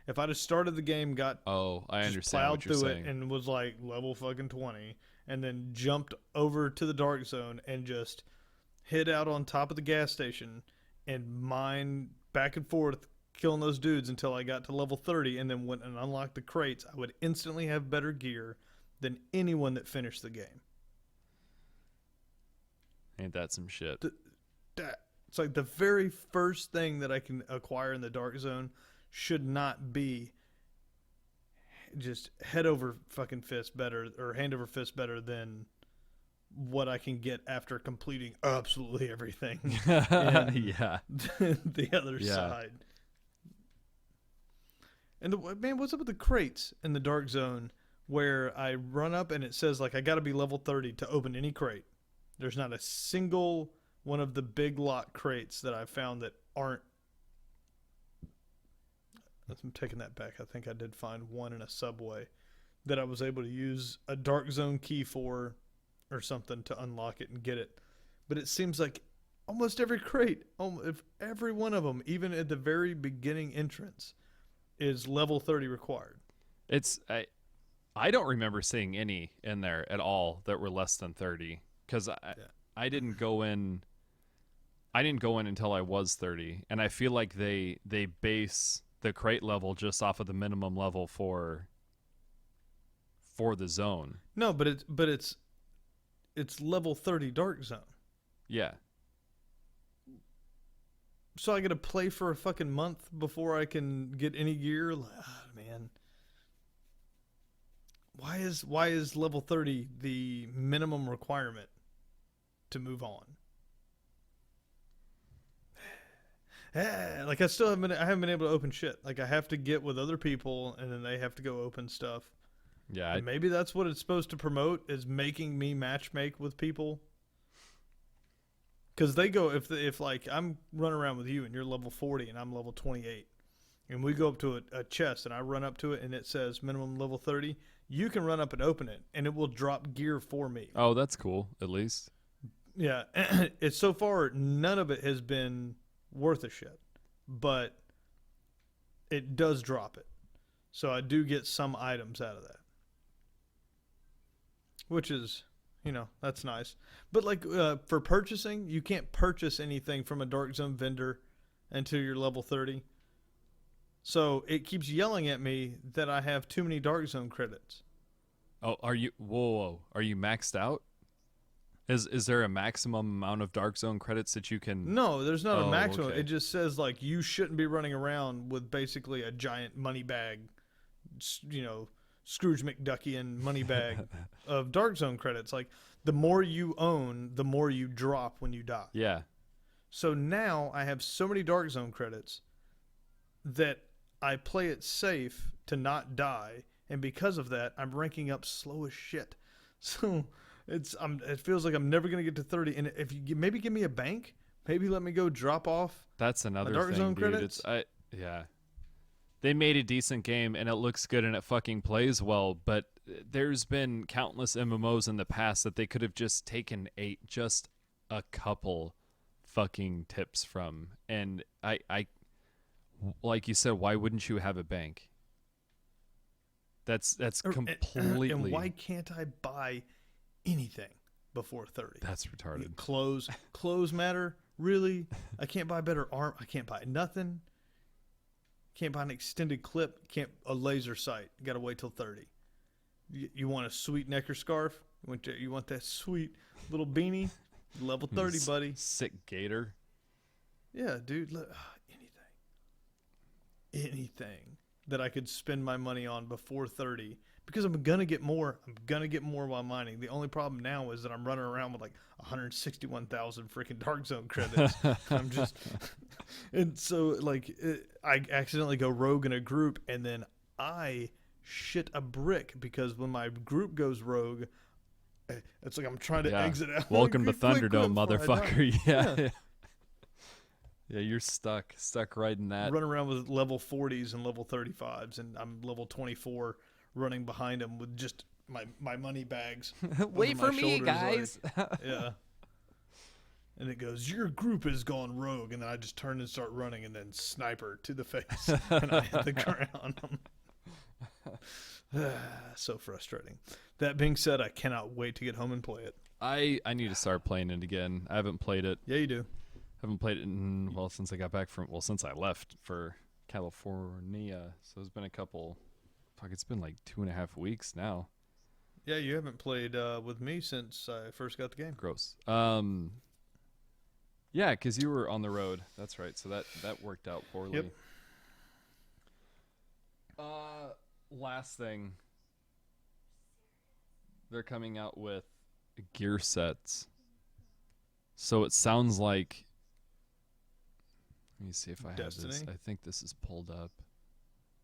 If I'd have started the game, I Just understand plowed what you're through saying. it and was like level fucking 20, and then jumped over to the Dark Zone and just hid out on top of the gas station and mine back and forth, killing those dudes until I got to level 30, and then went and unlocked the crates, I would instantly have better gear than anyone that finished the game. Ain't that some shit? It's like the very first thing that I can acquire in the Dark Zone should not be just head over fucking fist better, or hand over fist better than what I can get after completing absolutely everything. Yeah. The other side. And man, what's up with the crates in the Dark Zone where I run up and it says like I got to be level 30 to open any crate? There's not a single one of the big lot crates that I found that aren't. I'm taking that back. I think I did find one in a Subway that I was able to use a Dark Zone key for or something to unlock it and get it. but it seems like almost every crate, if every one of them, even at the very beginning entrance, is level 30 required. It's I don't remember seeing any in there at all that were less than 30 because Yeah. I didn't go in. I didn't go in until I was 30, and I feel like they base the crate level just off of the minimum level for the zone. No, but it's level 30 dark zone. Yeah. So I got to play for a fucking month before I can get any gear. Man, why is level 30 the minimum requirement to move on? Like I haven't been able to open shit. Like I have to get with other people and then they have to go open stuff. Yeah. And maybe that's what it's supposed to promote, is making me matchmake with people. Because they go, if like I'm running around with you and you're level 40 and I'm level 28, and we go up to a chest and I run up to it and it says minimum level 30, you can run up and open it and it will drop gear for me. Oh, that's cool. At least. Yeah, it's so far none of it has been worth a shit, but it does drop it. So I do get some items out of that, which is, that's nice. But like for purchasing, you can't purchase anything from a Dark Zone vendor until you're level 30. So it keeps yelling at me that I have too many Dark Zone credits. Oh, are you? Whoa. Are you maxed out? Is there a maximum amount of Dark Zone credits that you can? No, there's not a Oh, maximum. okay. It just says like you shouldn't be running around with basically a giant money bag, Scrooge McDuckian money bag of Dark Zone credits. Like the more you own, the more you drop when you die. Yeah. So now I have so many Dark Zone credits that I play it safe to not die, and because of that, I'm ranking up slow as shit. So it feels like I'm never gonna get to 30. And if you maybe give me a bank, maybe let me go drop off. That's another Dark thing, Zone dude. credits? Yeah. They made a decent game and it looks good and it fucking plays well, but there's been countless MMOs in the past that they could have just taken just a couple fucking tips from. And I like you said, why wouldn't you have a bank? That's completely. And why can't I buy anything before 30? That's retarded. Clothes matter? Really? I can't buy better arm. I can't buy nothing. Can't buy an extended clip. A laser sight. Got to wait till 30. You want a sweet neck or scarf? You want that sweet little beanie? Level 30, buddy. Sick gator. Yeah, dude. Anything that I could spend my money on before 30, because I'm gonna get more. I'm gonna get more while mining. The only problem now is that I'm running around with like 161,000 freaking Dark Zone credits. I'm just, and so like I accidentally go rogue in a group, and then I shit a brick because when my group goes rogue, it's like I'm trying to exit out. Welcome to Quick, Thunderdome, before I die. motherfucker. Yeah. Yeah, you're stuck right in that. Run around with level 40s and level 35s, and I'm level 24 running behind them with just my money bags. Wait over for my me, shoulders, guys. Yeah. And it goes, your group has gone rogue. And then I just turn and start running, and then sniper to the face. And I hit the ground. So frustrating. That being said, I cannot wait to get home and play it. I need to start playing it again. I haven't played it. Yeah, you do. Haven't played it since I got back since I left for California. So it's been it's been like 2.5 weeks now. Yeah, you haven't played with me since I first got the game. Gross. Yeah, because you were on the road. That's right. So that worked out poorly. Yep. Last thing. They're coming out with gear sets. So it sounds like, let me see if I have this. Destiny? I think this is pulled up,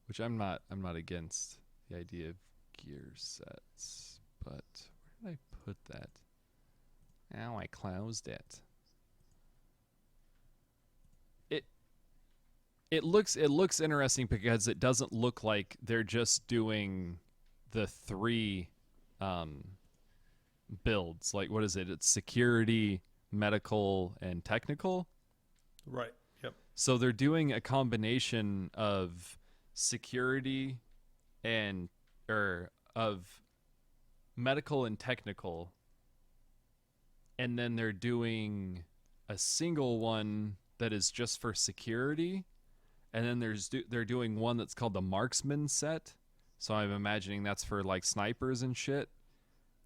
which I'm not against the idea of gear sets, but where did I put that? Now I closed it. It looks interesting because it doesn't look like they're just doing the 3 builds. Like, what is it? It's security, medical, and technical. Right. Yep. So they're doing a combination of security and or of medical and technical, and then they're doing a single one that is just for security, and then they're doing one that's called the marksman set. So I'm imagining that's for like snipers and shit,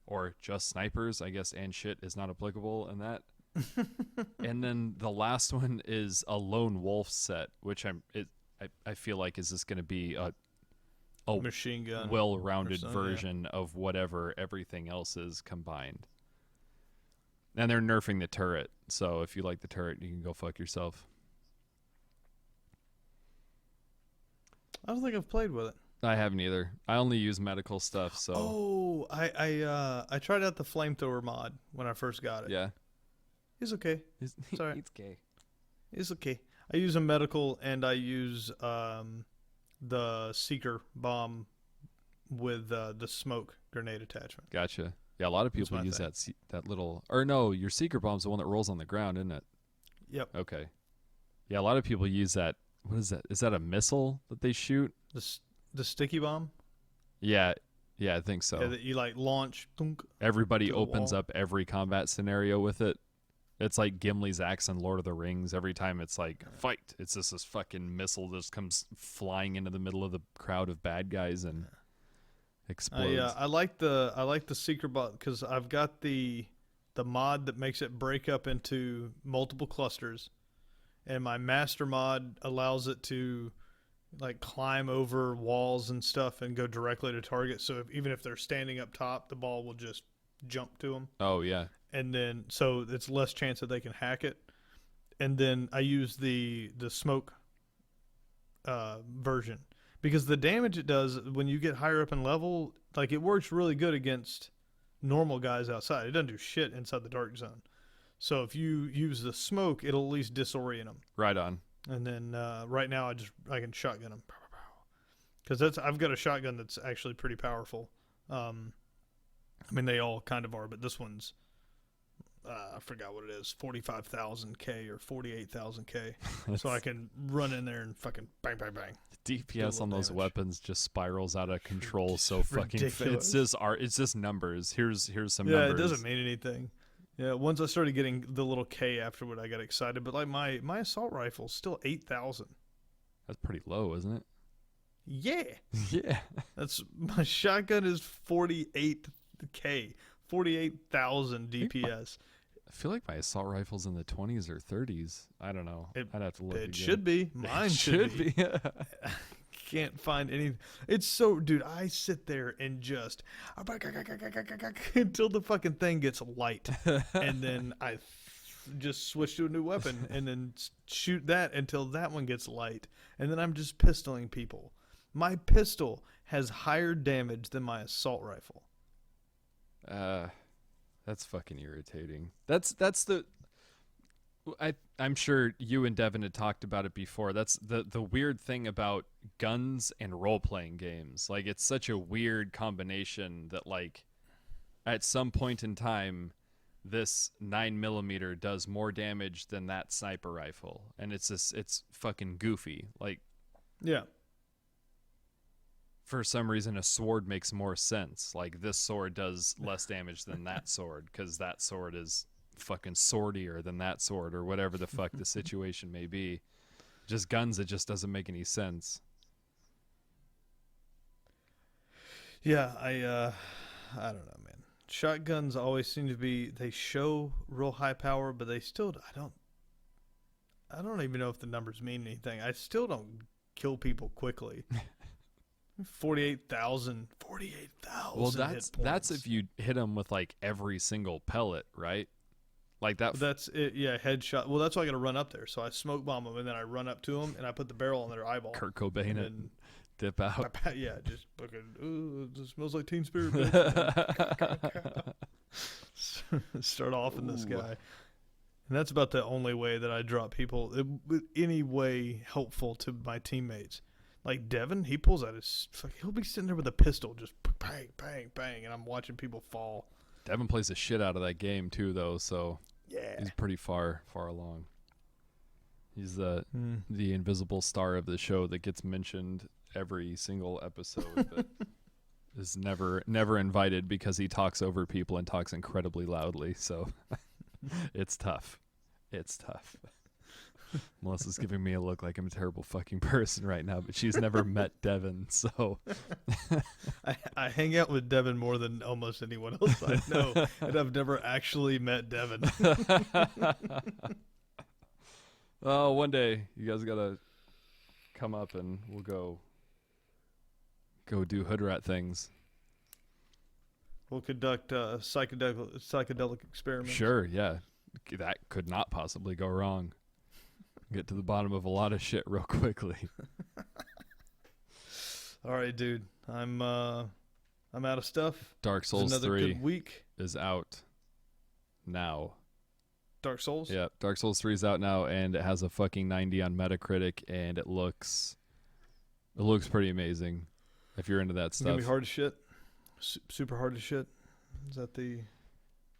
or just snipers, I guess, and shit is not applicable in that. And then the last one is a lone wolf set, which I feel like is just going to be a Machine gun. well-rounded or so, version of whatever everything else is combined. And they're nerfing the turret, so if you like the turret, you can go fuck yourself. I don't think I've played with it. I haven't either. I only use medical stuff, so Oh, I tried out the flamethrower mod when I first got it. yeah. It's okay. It's alright. It's gay. It's okay. I use a medical and I use the seeker bomb with the smoke grenade attachment. Gotcha. Yeah, a lot of That's people my use thing. that little. Or no, your seeker bomb's the one that rolls on the ground, isn't it? Yep. Okay. Yeah, a lot of people use that. What is that? Is that a missile that they shoot? The sticky bomb. Yeah, I think so. Yeah, that you like launch. Thunk. Everybody to the opens wall. up every combat scenario with it. It's like Gimli's axe in Lord of the Rings. Every time it's like fight, it's just this fucking missile that just comes flying into the middle of the crowd of bad guys and explodes. Yeah, I like the seeker bot because I've got the mod that makes it break up into multiple clusters, and my master mod allows it to like climb over walls and stuff and go directly to target. So even if they're standing up top, the ball will just jump to them. Oh yeah. And then so it's less chance that they can hack it. And then I use the smoke version because the damage it does when you get higher up in level, like it works really good against normal guys outside. It doesn't do shit inside the dark zone. So if you use the smoke, it'll at least disorient them. Right on. And then right now I can shotgun them because I've got a shotgun that's actually pretty powerful. I mean they all kind of are, but this one's I forgot what it is, 45,000 K or 48,000 K. So I can run in there and fucking bang, bang, bang. DPS on those damage. weapons just spirals out of control so fucking Ridiculous. it's just numbers. Here's some Yeah, numbers. it doesn't mean anything. Yeah, once I started getting the little K afterward, I got excited. But like my assault rifle's still 8,000. That's pretty low, isn't it? Yeah, Yeah. that's my shotgun is 48K, 48,000 DPS. I feel like my assault rifle's in the 20s or 30s. I don't know. I'd have to look It again. should be. Mine It should be. be. Can't find any. It's so, dude. I sit there and just until the fucking thing gets light, and then I just switch to a new weapon and then shoot that until that one gets light, and then I'm just pistoling people. My pistol has higher damage than my assault rifle. That's fucking irritating. That's the I'm sure you and Devin had talked about it before. That's the weird thing about guns and role-playing games. Like it's such a weird combination that like at some point in time this 9mm does more damage than that sniper rifle, and it's fucking goofy. Like Yeah. for some reason a sword makes more sense. Like this sword does less damage than that sword because that sword is fucking swordier than that sword or whatever the fuck the situation may be. Just guns, it just doesn't make any sense. Yeah, I don't know, man. Shotguns always seem to be, they show real high power, but they still, I don't even know if the numbers mean anything. I still don't kill people quickly. 48,000 Well, hit that's points. if you hit them with like every single pellet, right? Like that. That's it. Yeah, headshot. Well, that's why I got to run up there. So I smoke bomb them, and then I run up to them, and I put the barrel on their eyeball. Kurt Cobain and it, dip out. yeah, just fucking. Ooh, it smells like Teen Spirit. Bitch. Start off in the sky, and that's about the only way that I drop people. Any way helpful to my teammates. Like Devin, he pulls out his. He'll be sitting there with a pistol, just bang, bang, bang, and I'm watching people fall. Devin plays the shit out of that game too, though. So Yeah, He's pretty far along. He's the invisible star of the show that gets mentioned every single episode, but is never invited because he talks over people and talks incredibly loudly. So it's tough. It's tough. Melissa's giving me a look like I'm a terrible fucking person right now, but she's never met Devin, so I hang out with Devin more than almost anyone else I know, and I've never actually met Devin. Oh, one day you guys gotta come up and we'll go do hood rat things. We'll conduct psychedelic experiments. Sure, yeah. That could not possibly go wrong. Get to the bottom of a lot of shit real quickly. All right, dude. I'm out of stuff. Dark Souls another 3 good week. is out now. Dark Souls? Yeah, Dark Souls 3 is out now, and it has a fucking 90 on Metacritic, and it looks pretty amazing if you're into that It's gonna stuff. be hard as shit. Super hard as shit. Is that the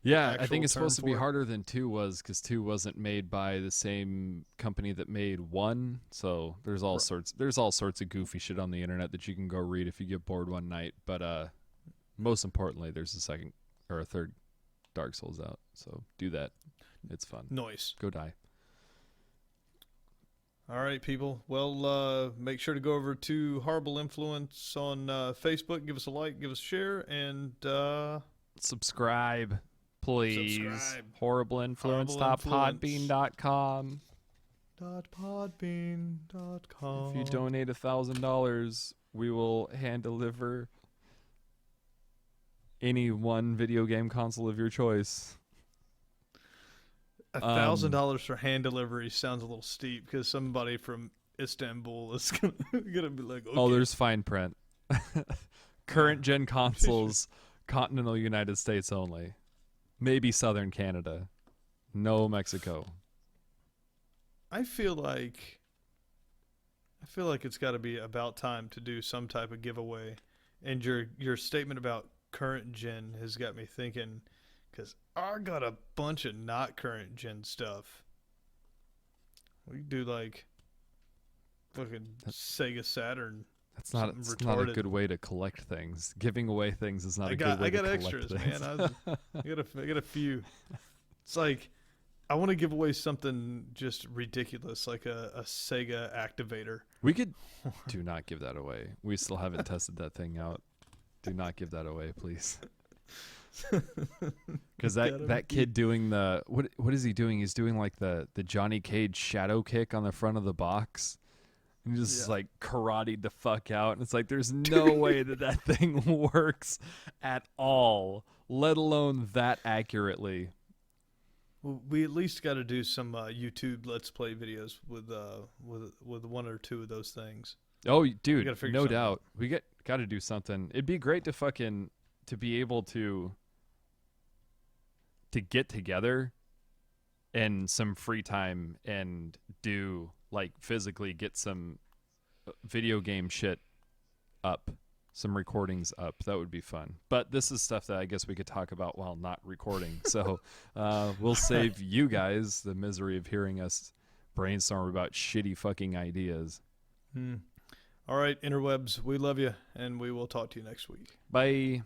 Yeah, I actual think it's term supposed to be for it? harder than 2 was, because 2 wasn't made by the same company that made 1. So there's all sorts of goofy shit on the internet that you can go read if you get bored one night. But most importantly, there's a second or a third Dark Souls out. So do that. It's fun. noise? Go die. All right, people. Well, make sure to go over to Horrible Influence on Facebook. Give us a like, give us a share, and Subscribe, please. Subscribe. Horrible Influence. Podbean.com. .podbean.com. If you donate $1,000, we will hand deliver any one video game console of your choice. $1,000 for hand delivery sounds a little steep because somebody from Istanbul is gonna be like, okay. Oh, there's fine print. Current gen consoles, continental United States only. Maybe southern Canada. No Mexico. I feel like it's got to be about time to do some type of giveaway, and your statement about current gen has got me thinking, because I got a bunch of not current gen stuff. We could do like fucking Sega Saturn. That's not a good way to collect things. Giving away things is not a good way to collect extras, things. man. I got a few. It's like I want to give away something just ridiculous, like a Sega activator. We could do not give that away. We still haven't tested that thing out. Do not give that away, please. Because that kid doing the what is he doing? He's doing like the Johnny Cage shadow kick on the front of the box. And he just like karate the fuck out, and it's like there's no way that thing works at all, let alone that accurately. Well, we at least got to do some YouTube Let's Play videos with one or two of those things. Oh, We dude, gotta figure no something doubt. We got to do something. It'd be great to be able to get together in some free time and do like physically get some video game shit up, some recordings up. That would be fun. But this is stuff that I guess we could talk about while not recording. So we'll save you guys the misery of hearing us brainstorm about shitty fucking ideas. All right, interwebs, we love you, and we will talk to you next week. Bye.